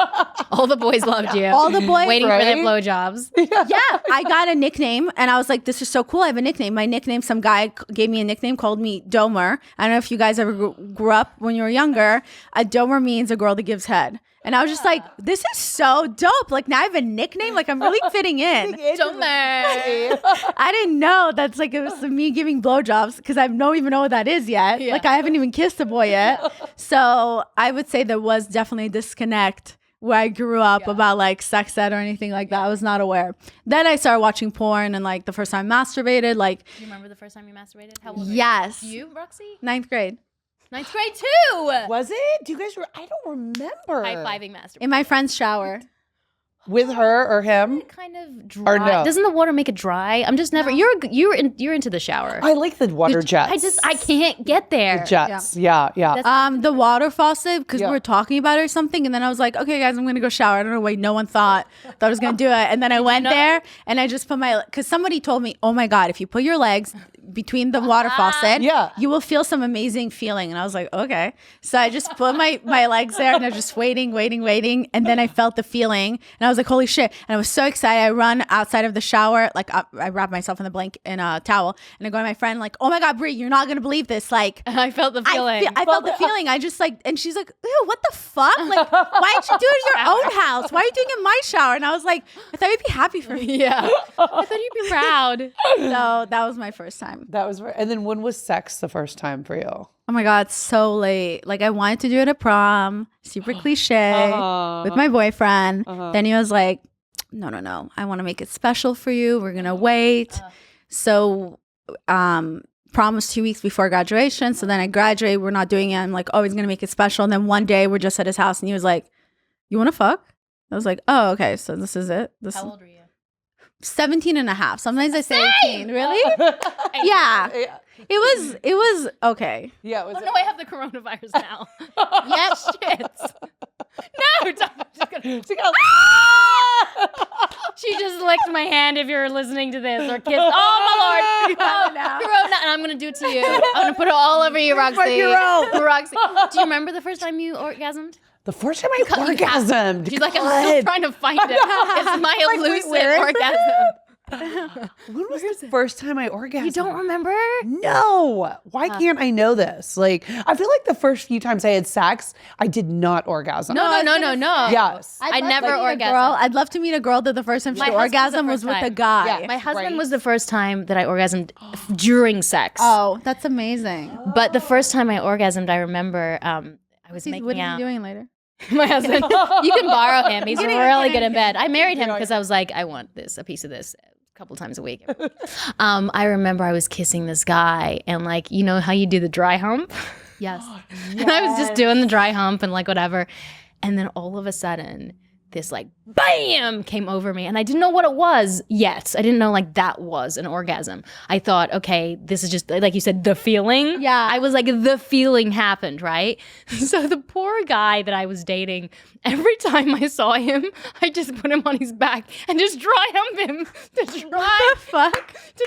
All the boys loved you. All the boys. Waiting for their blowjobs. Yeah. I got a nickname, and I was like, this is so cool. I have a nickname. My nickname, some guy gave me a nickname, called me Domer. I don't know if you guys ever grew up when you were younger. A Domer means a girl that gives head. And I was just like, this is so dope. Like, now I have a nickname. Like, I'm really fitting in. I didn't know that's like, it was me giving blowjobs, because I don't even know what that is yet. Yeah. Like, I haven't even kissed a boy yet. So I would say there was definitely a disconnect where I grew up about like sex ed or anything like that. I was not aware. Then I started watching porn, and like the first time I masturbated, like. Do you remember the first time you masturbated? How old were Yes. you? You, Roxy? 9th grade. 9th grade too. Was it? Do you guys? I don't remember. High-fiving masturbation. In my friend's shower. With her or him? Kind of dry. Or no? Doesn't the water make it dry? I'm just never. You're into the shower. I like the water jets. I can't get there. The jets. Yeah. The water faucet, because we were talking about it or something, and then I was like, okay guys, I'm gonna go shower. I don't know why no one thought I was gonna do it. And then I went there and I just put because somebody told me, oh my God, if you put your legs between the water faucet, Yeah. you will feel some amazing feeling. And I was like, okay. So I just put my legs there and I was just waiting. And then I felt the feeling and I was like, holy shit. And I was so excited. I run outside of the shower. Like I wrap myself in the blanket in a towel and I go to my friend like, oh my God, Brie, you're not going to believe this. Like I felt the feeling. I felt the feeling. I just like, and she's like, ew, what the fuck? Like, why didn't you do it in your own house? Why are you doing it in my shower? And I was like, I thought you'd be happy for me. Yeah. I thought you'd be proud. So that was my first time. That was and then when was sex the first time for you? Oh my God, so late. Like I wanted to do it at prom, super cliche with my boyfriend. Then he was like, no. I want to make it special for you. We're going to wait. So prom was 2 weeks before graduation. So then I graduated. We're not doing it. I'm like, oh, he's going to make it special. And then one day we're just at his house and he was like, you want to fuck? I was like, oh, okay. So this is it. How old were you? 17 and a half. Sometimes I say 18. Really? Yeah. It was okay. Yeah, it was. Oh no, I have the coronavirus now. Yep. Shit. No, don't. She just licked my hand if you're listening to this or kissed. Oh my lord. Corona. And I'm gonna do it to you. I'm gonna put it all over you, Roxy. Roxy. Do you remember the first time you orgasmed? The first time I orgasmed. She's like, I'm still trying to find it. It's my elusive orgasm. When was the first time I orgasmed? You don't remember? No. Why can't I know this? Like, I feel like the first few times I had sex, I did not orgasm. No. Yes. I never orgasmed. I'd love to meet a girl that the first time she orgasmed was with a guy. Yeah. My husband was the first time that I orgasmed during sex. Oh, that's amazing. But the first time I orgasmed, I remember I was making What is out. he doing later? My husband. You can borrow him. He's really good in bed. I married him because I was like, I want a piece of this a couple times a week. I remember I was kissing this guy and like, you know how you do the dry hump? Yes. And I was just doing the dry hump and like whatever. And then all of a sudden, this like bam came over me and I didn't know what it was yet. I didn't know like that was an orgasm. I thought, okay, this is just like you said, the feeling. Yeah. I was like, the feeling happened, right? So the poor guy that I was dating, every time I saw him, I just put him on his back and just dry hump him to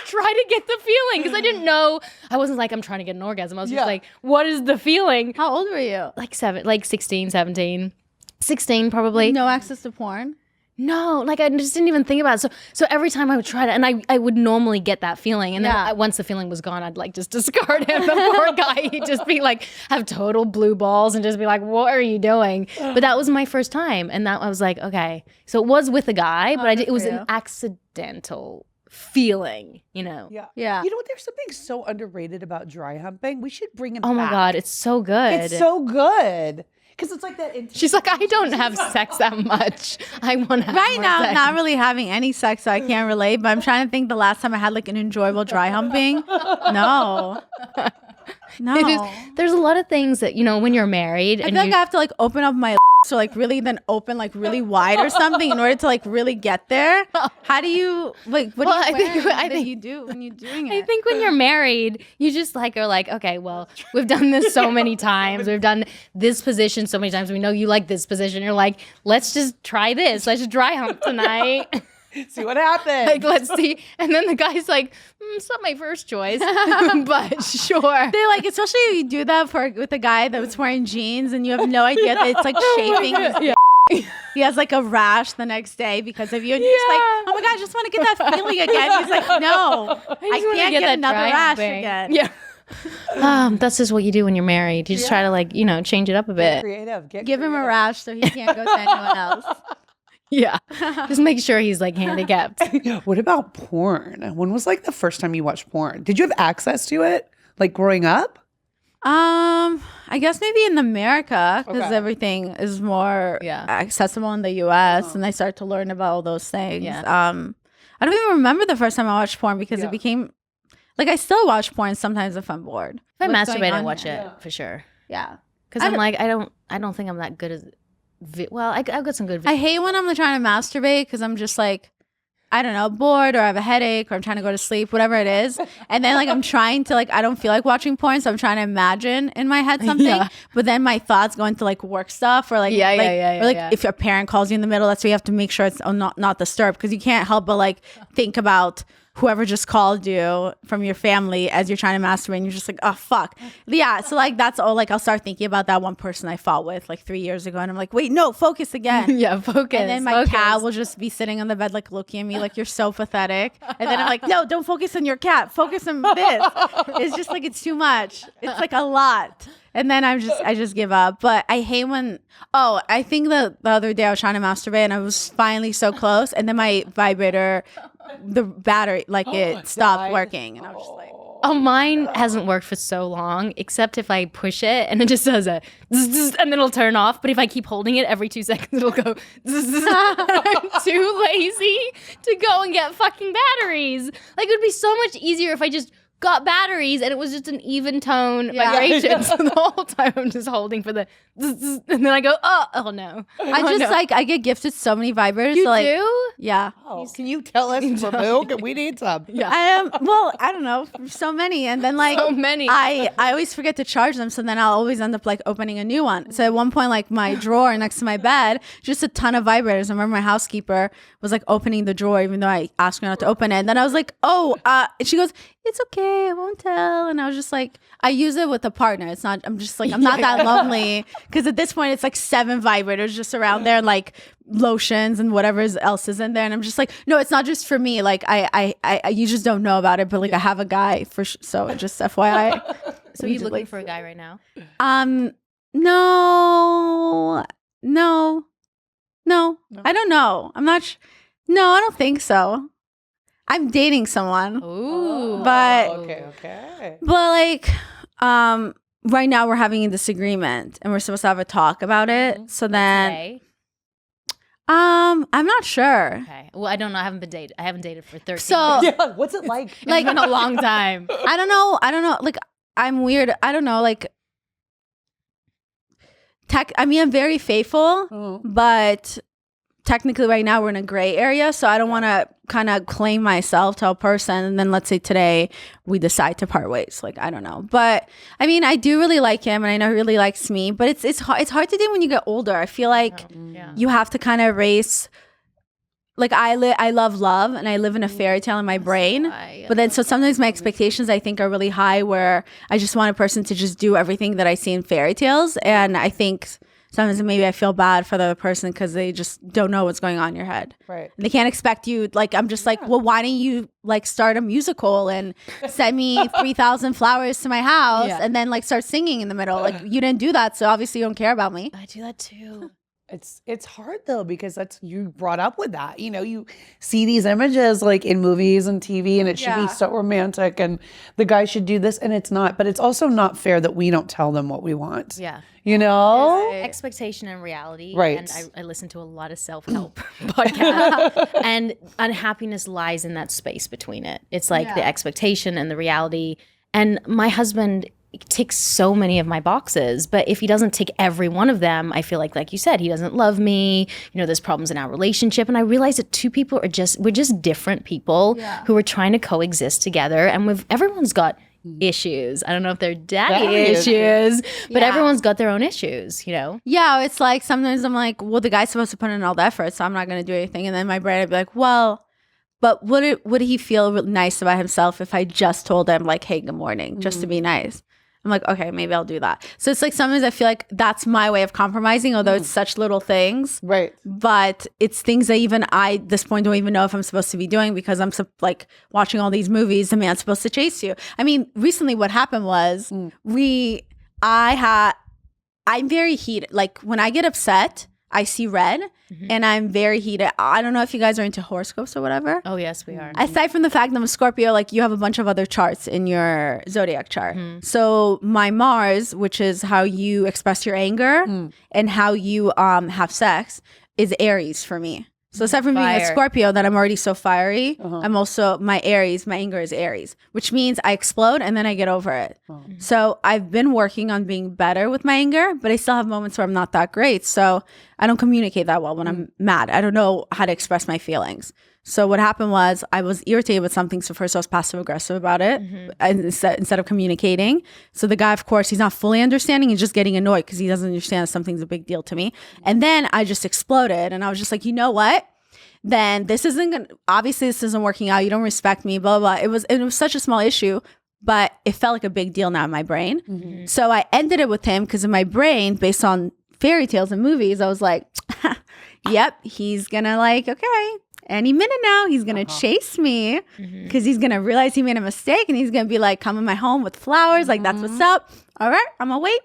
try to get the feeling. Because I didn't know, I wasn't like, I'm trying to get an orgasm. I was just like, what is the feeling? How old were you? Like 16, 17. 16 probably. No access to porn? No, like I just didn't even think about it. So every time I would try to, and I would normally get that feeling. And then once the feeling was gone, I'd like just discard him. The poor guy, he'd just be like, have total blue balls and just be like, what are you doing? But that was my first time. And that I was like, okay. So it was with a guy, but it was an accidental feeling, you know? Yeah. You know what? There's something so underrated about dry humping. We should bring it back. Oh my God, it's so good. It's so good. Because it's like that. She's like, I don't have sex that much. I want to have Right more now, sex. I'm not really having any sex, so I can't relate. But I'm trying to think the last time I had like an enjoyable dry humping. No. There's a lot of things that, you know, when you're married. I feel like I have to like open up my so like really then open like really wide or something in order to like really get there. How do you like what do you think you do when you're doing it? I think when you're married, you just like are like, okay, well, we've done this so many times. We've done this position so many times. We know you like this position. You're like, let's just try this. Let's just dry hump tonight. See what happens. Like, let's see. And then the guy's like, it's not my first choice, but sure. They like, especially if you do that with a guy that's wearing jeans and you have no idea that it's like shaping his He has like a rash the next day because of you. And you're just like, oh my God, I just want to get that feeling again. He's like, no, I can't get another rash again. Yeah. That's just what you do when you're married. You just try to like, you know, change it up a bit. Creative. Give him a rash so he can't go to anyone else. Yeah. Just make sure he's like handicapped. What about porn? When was like the first time you watched porn? Did you have access to it like growing up? I guess maybe in America because everything is more accessible in the US and I started to learn about all those things. Yeah. I don't even remember the first time I watched porn because it became like I still watch porn sometimes if I'm bored. If I masturbate, I watch it for sure. Yeah. Because I'm like, I don't think I'm that good as well, I've got some good I hate when I'm like, trying to masturbate because I'm just like, I don't know, bored or I have a headache or I'm trying to go to sleep, whatever it is. And then like I'm trying to like, I don't feel like watching porn. So I'm trying to imagine in my head something. But then my thoughts go into like work stuff or like, if your parent calls you in the middle, that's why you have to make sure it's not disturbed because you can't help but like think about whoever just called you from your family as you're trying to masturbate, and you're just like, oh fuck. Yeah, so like that's all. Like I'll start thinking about that one person I fought with like 3 years ago, and I'm like, wait, no, focus again. Yeah, focus. And then my cat will just be sitting on the bed like looking at me like, you're so pathetic. And then I'm like, no, don't focus on your cat, focus on this. It's just like, it's too much, it's like a lot. And then I just give up. But I hate when, I think the other day I was trying to masturbate and I was finally so close, and then my vibrator, the battery, like it stopped working, and I was just like, oh, mine hasn't worked for so long, except if I push it and it just does a zzz, zzz, and then it'll turn off. But if I keep holding it every 2 seconds, it'll go zzz, zzz. I'm too lazy to go and get fucking batteries. Like, it would be so much easier if I just got batteries and it was just an even tone vibration. So the whole time I'm just holding for the zzz, zzz, and then I go, oh no. I get gifted so many vibrators. You so, like, do? Yeah. Oh, can you tell us for milk? We need some. Yeah. I don't know, so many, and then like So many. I always forget to charge them, so then I'll always end up like opening a new one. So at one point, like my drawer next to my bed, just a ton of vibrators. I remember my housekeeper was like opening the drawer, even though I asked her not to open it. And then I was like, and she goes, it's okay, I won't tell. And I was just like, I use it with a partner. It's not, I'm just like, I'm not that lonely. Because at this point, it's like 7 vibrators just around there, and like lotions and whatever else is in there. And I'm just like, no, it's not just for me. Like I you just don't know about it, but like I have a guy so just FYI. So you looking for a guy right now? No, I don't know. I'm not. No, I don't think so. I'm dating someone. Ooh. But okay. But like, right now we're having a disagreement, and we're supposed to have a talk about it. So then, Okay. I'm not sure. Okay. Well, I don't know. I haven't dated for 13 So years. Yeah, what's it like? It's been a long time. I don't know. Like, I'm weird. I don't know. Like, I'm very faithful, but technically right now we're in a gray area, so I don't want to kind of claim myself to a person, and then let's say today we decide to part ways. Like, I don't know, but I mean, I do really like him, and I know he really likes me, but it's hard to do when you get older. I feel like you have to kind of erase. Like, I love love, and I live in a fairy tale in my brain. But then, so sometimes my expectations, I think, are really high, where I just want a person to just do everything that I see in fairy tales. And I think sometimes maybe I feel bad for the other person because they just don't know what's going on in your head. Right. They can't expect you. Like, I'm just like, well, why don't you like start a musical and send me 3,000 flowers to my house and then like start singing in the middle? Like, you didn't do that, so obviously you don't care about me. I do that too. It's hard though, because that's, you brought up with that. You know, you see these images like in movies and TV, and it should be so romantic, and the guy should do this, and it's not. But it's also not fair that we don't tell them what we want. Yeah. You know? Expectation and reality. Right. And I listen to a lot of self-help podcasts. And unhappiness lies in that space between it. It's like the expectation and the reality. And my husband ticks so many of my boxes, but if he doesn't tick every one of them, I feel like you said, he doesn't love me. You know, there's problems in our relationship, and I realize that two people we're just different people who are trying to coexist together, and everyone's got issues. I don't know if they're daddy issues, but everyone's got their own issues, you know? Yeah, it's like sometimes I'm like, well, the guy's supposed to put in all the effort, so I'm not going to do anything. And then my brain would be like, well, but would he feel nice about himself if I just told him like, hey, good morning, just to be nice? I'm like, okay, maybe I'll do that. So it's like sometimes I feel like that's my way of compromising, although it's such little things. Right. But it's things that even I, at this point, don't even know if I'm supposed to be doing, because I'm like watching all these movies. The man's supposed to chase you. I mean, recently what happened was I'm very heated. Like, when I get upset, I see red, and I'm very heated. I don't know if you guys are into horoscopes or whatever. Oh, yes, we are. Aside from the fact that I'm a Scorpio, like, you have a bunch of other charts in your zodiac chart. So my Mars, which is how you express your anger and how you have sex, is Aries for me. So aside from being a Scorpio, that I'm already so fiery, I'm also, my anger is Aries, which means I explode and then I get over it. So I've been working on being better with my anger, but I still have moments where I'm not that great. So I don't communicate that well when I'm mad. I don't know how to express my feelings. So what happened was I was irritated with something. So first I was passive aggressive about it instead of communicating. So the guy, of course, he's not fully understanding. He's just getting annoyed because he doesn't understand that something's a big deal to me. And then I just exploded, and I was just like, you know what? then this isn't gonna, obviously this isn't working out. You don't respect me, blah, blah, blah. It was such a small issue, but it felt like a big deal now in my brain. Mm-hmm. So I ended it with him because in my brain, based on fairy tales and movies, I was like, yep, he's gonna like, okay, any minute now, he's gonna chase me because he's gonna realize he made a mistake and he's gonna be like, come in my home with flowers, like that's what's up. All right, I'm gonna wait.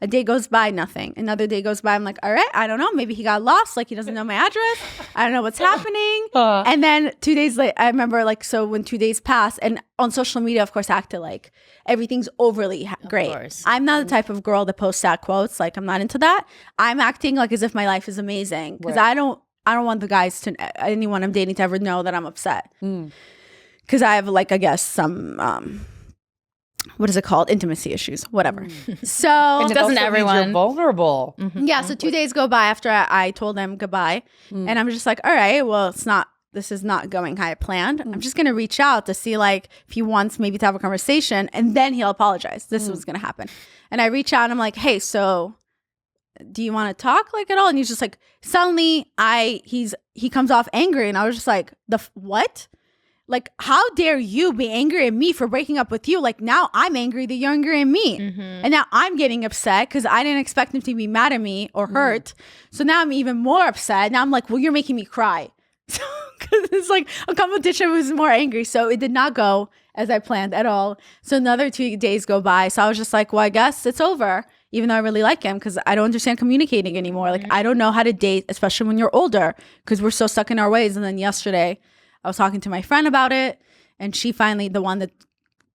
A day goes by, nothing. Another day goes by, I'm like, all right, I don't know. Maybe he got lost, like he doesn't know my address. I don't know what's happening. And then 2 days later, I remember like, so when 2 days passed, and on social media, of course, I acted like everything's overly great. Course. I'm not the type of girl that posts sad quotes. Like I'm not into that. I'm acting like as if my life is amazing because I don't want the guys to, anyone I'm dating to ever know that I'm upset. Because I have like, I guess some, what is it called? Intimacy issues, whatever. So And it Doesn't also means everyone? you're vulnerable. yeah, so 2 days go by after I told him goodbye. And I'm just like, all right, well, this is not going how I planned. I'm just going to reach out to see like if he wants maybe to have a conversation and then he'll apologize. This was going to happen. And I reach out and I'm like, hey, so do you want to talk like at all? And he's just like, suddenly he comes off angry. And I was just like, what? Like, how dare you be angry at me for breaking up with you? Like, now I'm angry that you're angry at me. And now I'm getting upset because I didn't expect him to be mad at me or hurt. So now I'm even more upset. Now I'm like, well, you're making me cry. Because it's like a competition who's more angry. So it did not go as I planned at all. So another 2 days go by. So I was just like, well, I guess it's over. Even though I really like him because I don't understand communicating anymore. Like, I don't know how to date, especially when you're older because we're so stuck in our ways. And then yesterday, I was talking to my friend about it, and she finally, the one that,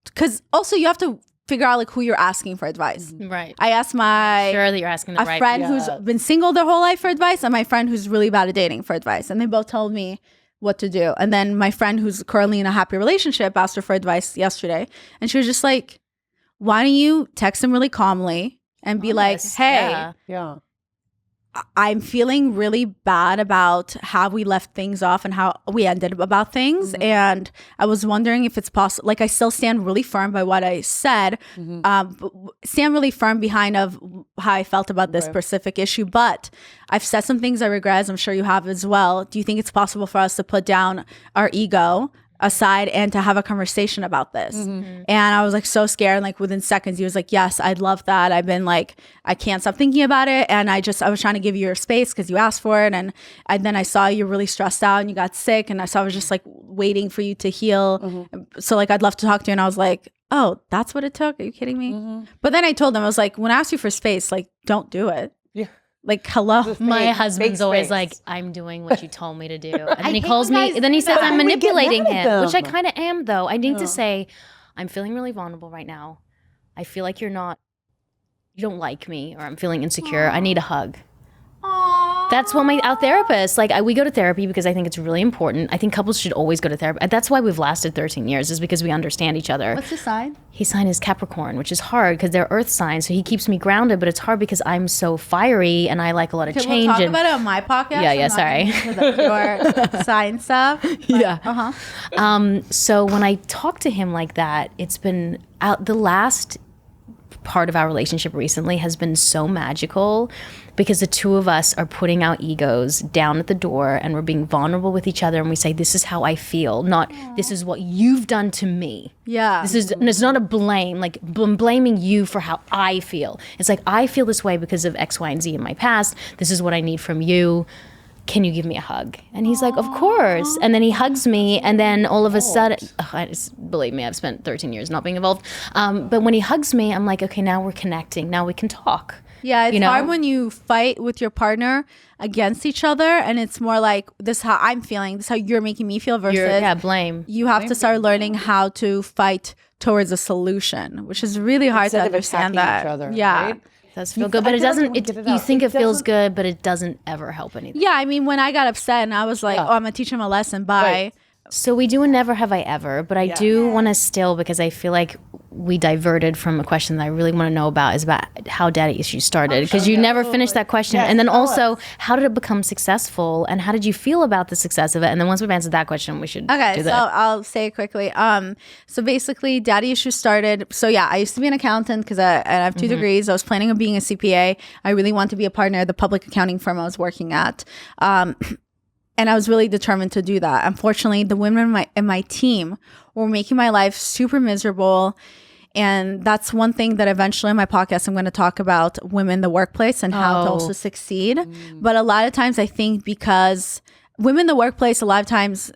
because also you have to figure out like who you're asking for advice. Right. I asked my Sure that you're asking the a right friend people. who's been single their whole life for advice, and my friend who's really bad at dating for advice, and they both told me what to do. And then my friend who's currently in a happy relationship asked her for advice yesterday, and she was just like, "Why don't you text him really calmly and be like, hey." Yeah. I'm feeling really bad about how we left things off and how we ended about things. And I was wondering if it's possible, like I still stand really firm by what I said, but stand really firm behind of how I felt about this specific issue. But I've said some things I regret, as I'm sure you have as well. Do you think it's possible for us to put down our ego aside and to have a conversation about this? And I was like so scared, and like within seconds he was like, yes, I'd love that. I've been like, I can't stop thinking about it, and I was trying to give you your space because you asked for it, and then I saw you really stressed out and you got sick, and so I was just like waiting for you to heal. So like I'd love to talk to you. And I was like, oh, that's what it took? Are you kidding me? But then I told him, I was like, when I asked you for space, like don't do it. Yeah. Like, hello. My husband's fake always space. like, I'm doing what you told me to do. And then he hate calls when me, guys then he do says that. I'm We get manipulating mad at him, which I them. kind of am though. I need to say, I'm feeling really vulnerable right now. I feel like you don't like me, or I'm feeling insecure. I need a hug. That's what our therapist, like we go to therapy because I think it's really important. I think couples should always go to therapy. That's why we've lasted 13 years, is because we understand each other. What's the sign? His sign is Capricorn, which is hard because they're earth signs. So he keeps me grounded, but it's hard because I'm so fiery and I like a lot of Okay, change. we'll talk and about it on my podcast. Yeah, I'm not sorry. gonna get into the pure sign stuff. Yeah. So when I talk to him like that, it's been the last part of our relationship recently has been so magical because the two of us are putting our egos down at the door and we're being vulnerable with each other, and we say, this is how I feel, not this is what you've done to me. Yeah. It's not a blame, like I'm blaming you for how I feel. It's like, I feel this way because of X, Y, and Z in my past. This is what I need from you. Can you give me a hug? And he's like, of course. And then he hugs me, and then all of a sudden, believe me, I've spent 13 years not being involved. But when he hugs me, I'm like, okay, now we're connecting. Now we can talk. Yeah, it's you know? hard when you fight with your partner against each other, and it's more like, this is how I'm feeling, this is how you're making me feel, versus Blame. you have to start learning how to fight towards a solution, which is really hard Instead to of understand attacking that. each other, yeah. right? It does feel good, but I it feel like doesn't. we get it You out. think It it feels doesn't- good, but it doesn't ever help anything. Yeah, I mean, when I got upset and I was like, Yeah. oh, I'm gonna teach him a lesson, bye. Right. So we do a never have I ever, but I do want to still, because I feel like we diverted from a question that I really want to know about, is about how daddy issues started, because you never finished that question. Yes, and then tell also, us. how did it become successful, and how did you feel about the success of it? And then once we've answered that question, we should Okay, do so that. I'll say it quickly. So basically, daddy issues started. So yeah, I used to be an accountant because I have 2 degrees. I was planning on being a CPA. I really wanted to be a partner at the public accounting firm I was working at. And I was really determined to do that. Unfortunately, the women in my team were making my life super miserable. And that's one thing that eventually in my podcast, I'm going to talk about women in the workplace and how to also succeed. But a lot of times I think because women in the workplace, a lot of times,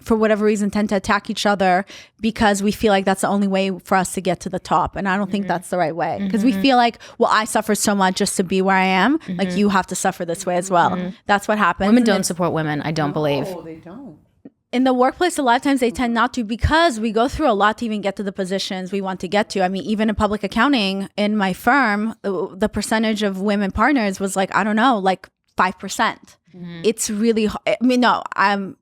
for whatever reason, tend to attack each other because we feel like that's the only way for us to get to the top. And I don't think that's the right way, because we feel like, well, I suffer so much just to be where I am. Like, you have to suffer this way as well. That's what happens. Women don't support women, I don't believe. Oh, they don't. In the workplace, a lot of times they tend not to, because we go through a lot to even get to the positions we want to get to. I mean, even in public accounting in my firm, the percentage of women partners was like, I don't know, like 5%. It's really, I mean, no,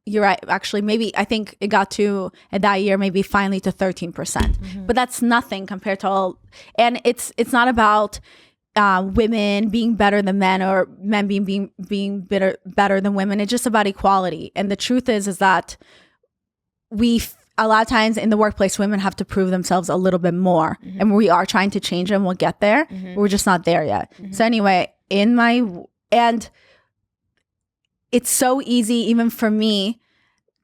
you're right. Actually, maybe I think it got to that year, maybe finally to 13%, but that's nothing compared to all. And it's not about women being better than men, or men being better than women. It's just about equality. And the truth is that a lot of times in the workplace, women have to prove themselves a little bit more, and we are trying to change them. We'll get there. We're just not there yet. So anyway, and it's so easy even for me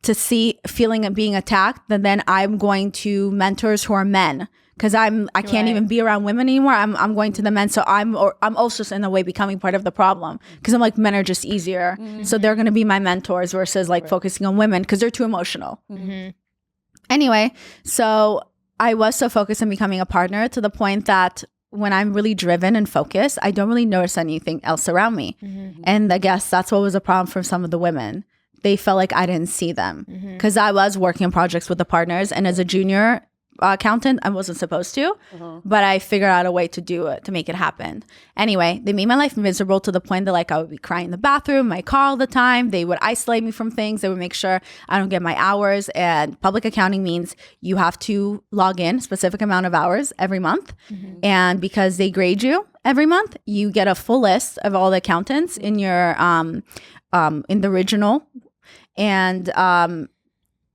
to see feeling of being attacked, that then I'm going to mentors who are men, because I can't even be around women anymore. I'm going to the men. So I'm also in a way becoming part of the problem, because I'm like, men are just easier. So they're going to be my mentors versus like focusing on women because they're too emotional. Anyway, so I was so focused on becoming a partner to the point that when I'm really driven and focused, I don't really notice anything else around me. And I guess that's what was a problem for some of the women. They felt like I didn't see them, because I was working on projects with the partners, and as a junior accountant, I wasn't supposed to, but I figured out a way to do it, to make it happen. Anyway, they made my life miserable to the point that like I would be crying in the bathroom, my car all the time. They would isolate me from things. They would make sure I don't get my hours. And public accounting means you have to log in a specific amount of hours every month. And because they grade you every month, you get a full list of all the accountants in your in the regional. And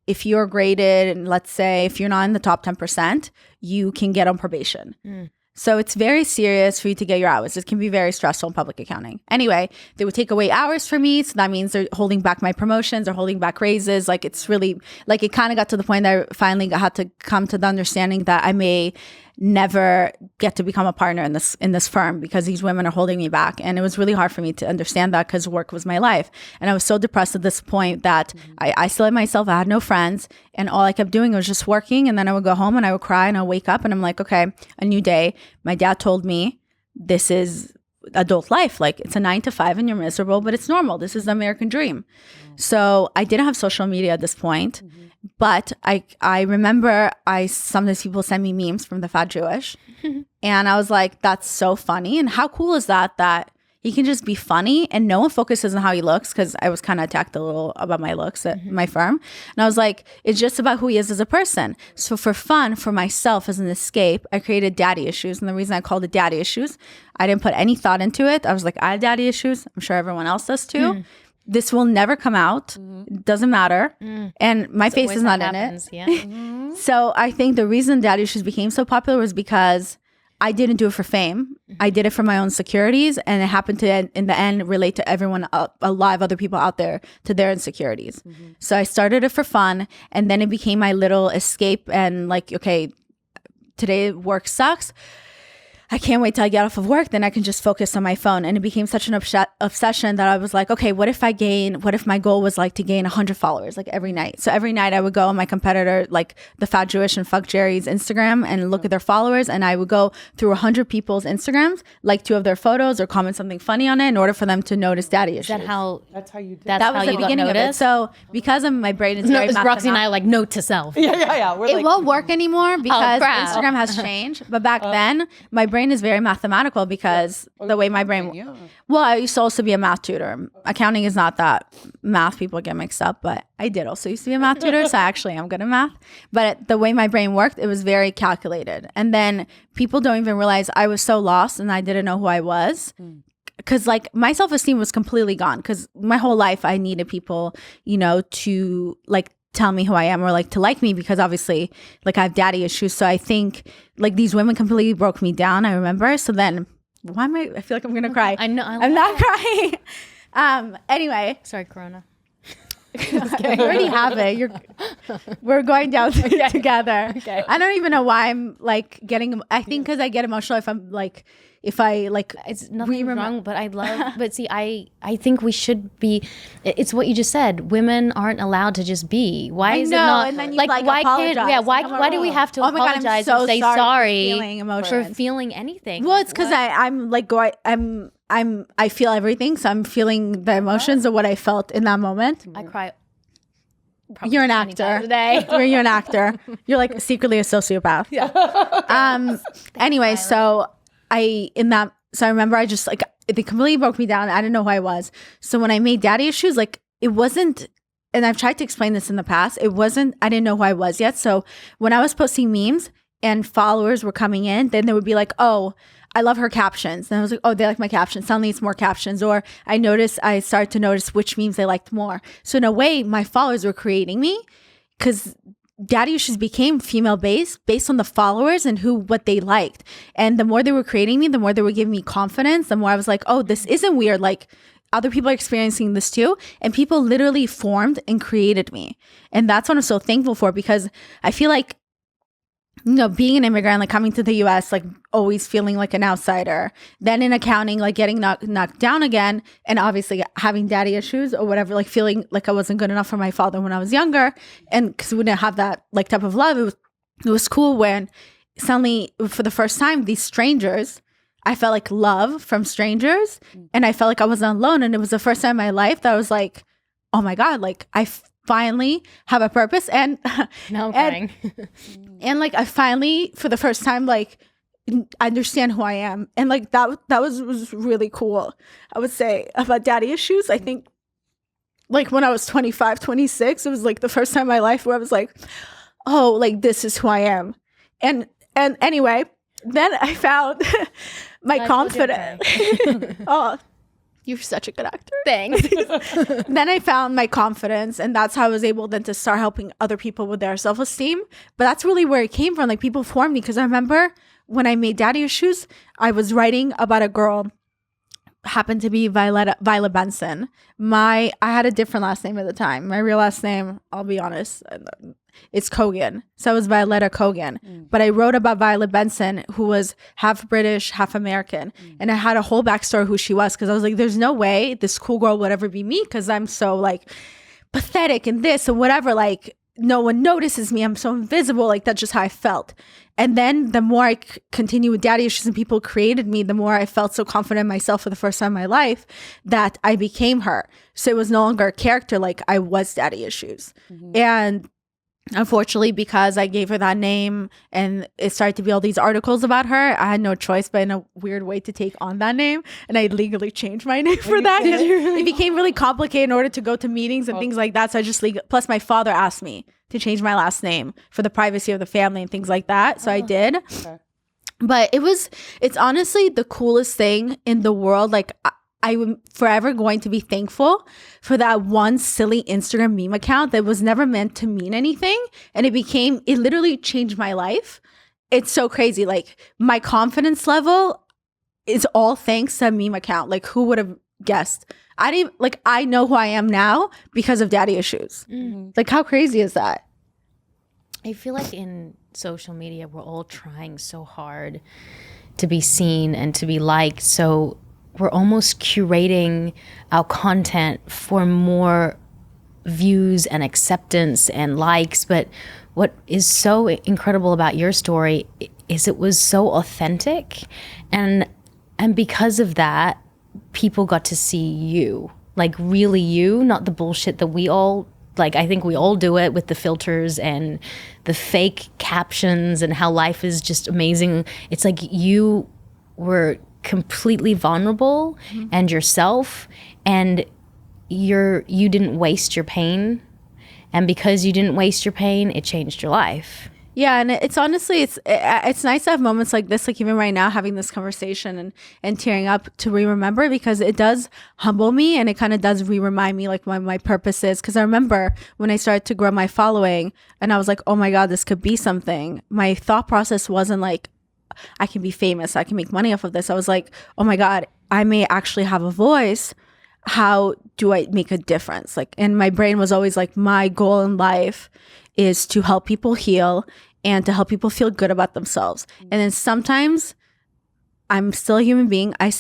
if you're graded, and let's say if you're not in the top 10%, you can get on probation. So it's very serious for you to get your hours. It can be very stressful in public accounting. Anyway, they would take away hours from me. So that means they're holding back my promotions, they're holding back raises. Like, it's really, like, it kind of got to the point that I finally had to come to the understanding that I may never get to become a partner in this firm, because these women are holding me back. And it was really hard for me to understand that, because work was my life. And I was so depressed at this point that I isolated myself. I had no friends, and all I kept doing was just working. And then I would go home and I would cry, and I'd wake up and I'm like, okay, a new day. My dad told me this is adult life. Like, it's a 9 to 5 and you're miserable, but it's normal. This is the American dream. So I didn't have social media at this point. But I remember sometimes people send me memes from the Fat Jewish, and I was like, that's so funny. And how cool is that he can just be funny and no one focuses on how he looks, because I was kind of attacked a little about my looks at my firm. And I was like, it's just about who he is as a person. So for fun, for myself as an escape, I created Daddy Issues. And the reason I called it Daddy Issues, I didn't put any thought into it. I was like, I have daddy issues. I'm sure everyone else does too. This will never come out. It doesn't matter. And my face is not in it. Yeah. So I think the reason Daddy Issues became so popular was because I didn't do it for fame. I did it for my own securities. And it happened to, in the end, relate to everyone, a lot of other people out there, to their insecurities. So I started it for fun. And then it became my little escape. And like, okay, today work sucks. I can't wait till I get off of work, then I can just focus on my phone. And it became such an obsession that I was like, okay, what if my goal was like to gain 100 followers like every night? So every night I would go on my competitor, like the Fat Jewish and Fuck Jerry's Instagram, and look at their followers. And I would go through 100 people's Instagrams, like 2 of their photos or comment something funny on it in order for them to notice Daddy Issues. That's how you did. That was the beginning of it. So because of my brain is very Roxy and I are like, note to self. Yeah. It won't work anymore because crap. Instagram has changed. But back then, my brain is very mathematical because the way my brain... Well, I used to also be a math tutor. Accounting is not that math people get mixed up, but I did also used to be a math tutor, so I actually am good at math. But the way my brain worked, it was very calculated. And then people don't even realize I was so lost and I didn't know who I was. Because like my self-esteem was completely gone, because my whole life I needed people, to like tell me who I am or like to like me, because obviously like I have daddy issues. So I think like these women completely broke me down, I remember. So then I feel like I'm gonna cry. I know. I'm not crying. Anyway. Sorry, Corona. You already have it. We're going down together. Okay. I don't even know why I'm like getting. I think because I get emotional if I like. It's nothing wrong, but I love. But see, I think we should be. It's what you just said. Women aren't allowed to just be. Why is it not? And then you like why apologize. can't? Yeah. Why do we have to apologize and say sorry for feeling anything? Well, it's because I'm like I feel everything, so I'm feeling the emotions of what I felt in that moment. I cry. You're an actor. You're an actor. You're like secretly a sociopath. Yeah. Anyway, so I remember I just like they completely broke me down. I didn't know who I was. So when I made Daddy Issues, like it wasn't. And I've tried to explain this in the past. It wasn't. I didn't know who I was yet. So when I was posting memes and followers were coming in, then they would be like, "Oh, I love her captions." And I was like, "Oh, they like my captions. Suddenly it's more captions." Or I started to notice which memes they liked more. So in a way, my followers were creating me because Daddy Issues became female based on the followers and what they liked. And the more they were creating me, the more they were giving me confidence, the more I was like, oh, this isn't weird. Like other people are experiencing this too. And people literally formed and created me. And that's what I'm so thankful for, because I feel like, being an immigrant, like coming to the US, like always feeling like an outsider, then in accounting, like getting knocked down again, and obviously having daddy issues or whatever, like feeling like I wasn't good enough for my father when I was younger. And because we didn't have that like type of love, it was cool when suddenly for the first time, these strangers, I felt like love from strangers, and I felt like I wasn't alone. And it was the first time in my life that I was like, oh my God, like I finally have a purpose. And now I'm crying. And like I finally, for the first time, like understand who I am. And like that was really cool. I would say about daddy issues. I think like when I was 25, 26, it was like the first time in my life where I was like, oh, like this is who I am. And anyway, then I found my confidence. Oh, you're such a good actor. Thanks. Then I found my confidence, and that's how I was able then to start helping other people with their self-esteem. But that's really where it came from. Like people formed me, because I remember when I made Daddy Issues, I was writing about a girl, happened to be Violet Benson. I had a different last name at the time. My real last name, I'll be honest, it's Kogan. So I was Violetta Kogan. But I wrote about Violet Benson, who was half British, half American. And I had a whole backstory who she was, because I was like, there's no way this cool girl would ever be me, because I'm so like pathetic and this and whatever. Like no one notices me. I'm so invisible. Like that's just how I felt. And then the more I continued with Daddy Issues and people created me, the more I felt so confident in myself for the first time in my life that I became her. So it was no longer a character. Like I was Daddy Issues. And unfortunately, because I gave her that name and it started to be all these articles about her, I had no choice but in a weird way to take on that name. And I legally changed my name for that. It became really complicated in order to go to meetings and things like that. So I just plus my father asked me to change my last name for the privacy of the family and things like that. So I did. Okay. But it's honestly the coolest thing in the world. Like I'm forever going to be thankful for that one silly Instagram meme account that was never meant to mean anything. And it literally changed my life. It's so crazy. Like my confidence level is all thanks to a meme account. Like who would have guessed? I know who I am now because of Daddy Issues. Like how crazy is that? I feel like in social media, we're all trying so hard to be seen and to be liked. So we're almost curating our content for more views and acceptance and likes. But what is so incredible about your story is it was so authentic. And because of that, people got to see you, like really you, not the bullshit that we all, like I think we all do it with the filters and the fake captions and how life is just amazing. It's like you were completely vulnerable and yourself, and you didn't waste your pain, and because you didn't waste your pain, it changed your life. Yeah, and it's honestly it's nice to have moments like this, like even right now having this conversation and tearing up to remember, because it does humble me and it kind of does remind me like what my purpose is. Because I remember when I started to grow my following and I was like, oh my God, this could be something. My thought process wasn't like, I can be famous, I can make money off of this. I was like, oh my God, I may actually have a voice. how do I make a difference? Like, and my brain was always like, my goal in life is to help people heal and to help people feel good about themselves. And then sometimes I'm still a human being. I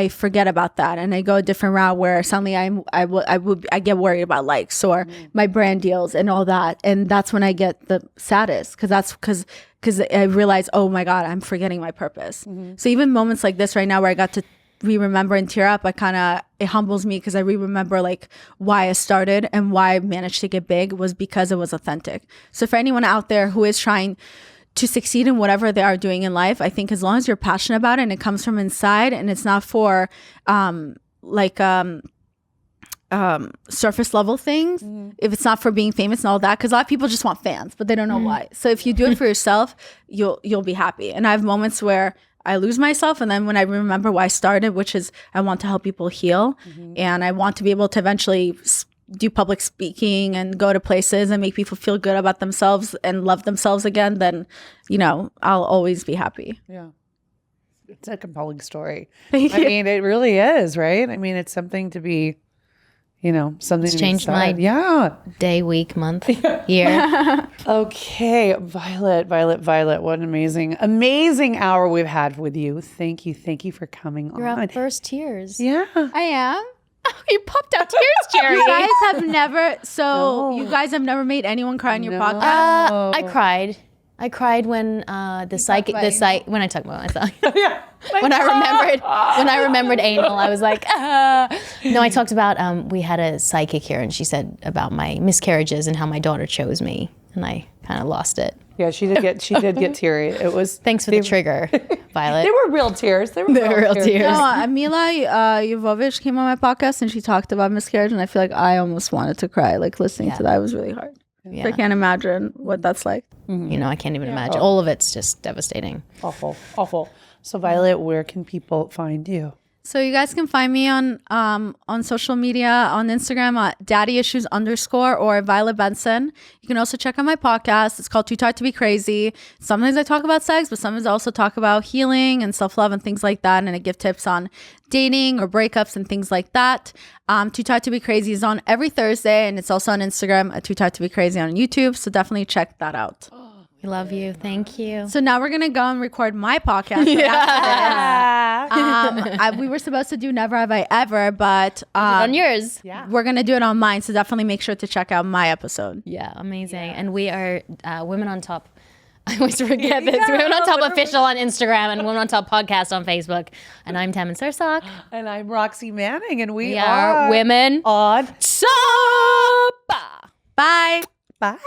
forget about that, and I go a different route where suddenly I get worried about likes or my brand deals and all that, and that's when I get the saddest because I realize, oh my God, I'm forgetting my purpose. So even moments like this right now where I got to re-remember and tear up, it humbles me because I re-remember like why I started and why I managed to get big was because it was authentic. So for anyone out there who is trying to succeed in whatever they are doing in life, I think as long as you're passionate about it and it comes from inside and it's not for surface level things, if it's not for being famous and all that, because a lot of people just want fans, but they don't know why. So if you do it for yourself, you'll be happy. And I have moments where I lose myself, and then when I remember why I started, which is I want to help people heal, and I want to be able to eventually do public speaking and go to places and make people feel good about themselves and love themselves again, then, I'll always be happy. Yeah. It's a compelling story. I mean, it really is, right? I mean, it's something to be, something It's to changed be said. my day, week, month, year. Okay. Violet, what an amazing hour we've had with you. Thank you for coming You're on. out first tears. Yeah. I am. You popped out tears, Jerry. You guys have never made anyone cry on your podcast? I cried when when I talked about myself. When I remembered anal, I was like, No, I talked about we had a psychic here, and she said about my miscarriages and how my daughter chose me, and I kind of lost it. Yeah, she did get teary. It was Thanks for the trigger, Violet. They were real tears. They were real tears. No, Mila Jovovich came on my podcast and she talked about miscarriage, and I feel like I almost wanted to cry. Like listening to that was really hard. Yeah. I can't imagine what that's like. I can't even imagine. All of it's just devastating. Awful. So Violet, where can people find you? So you guys can find me on social media, on Instagram at daddyissues_ or Violet Benson. You can also check out my podcast. It's called Too Tired to Be Crazy. Sometimes I talk about sex, but sometimes I also talk about healing and self-love and things like that. And I give tips on dating or breakups and things like that. Too Tired to Be Crazy is on every Thursday, and it's also on Instagram at Too Tired to Be Crazy on YouTube. So definitely check that out. We love you. Thank you. So now we're going to go and record my podcast. We were supposed to do Never Have I Ever, but on yours. We're going to do it on mine. So definitely make sure to check out my episode. Yeah, amazing. And we are Women on Top. I always forget this. Women on Top Official on Instagram and Women on Top Podcast on Facebook. And I'm Tammin Sursock. And I'm Roxy Manning. And we are Women on Top. Bye. Bye.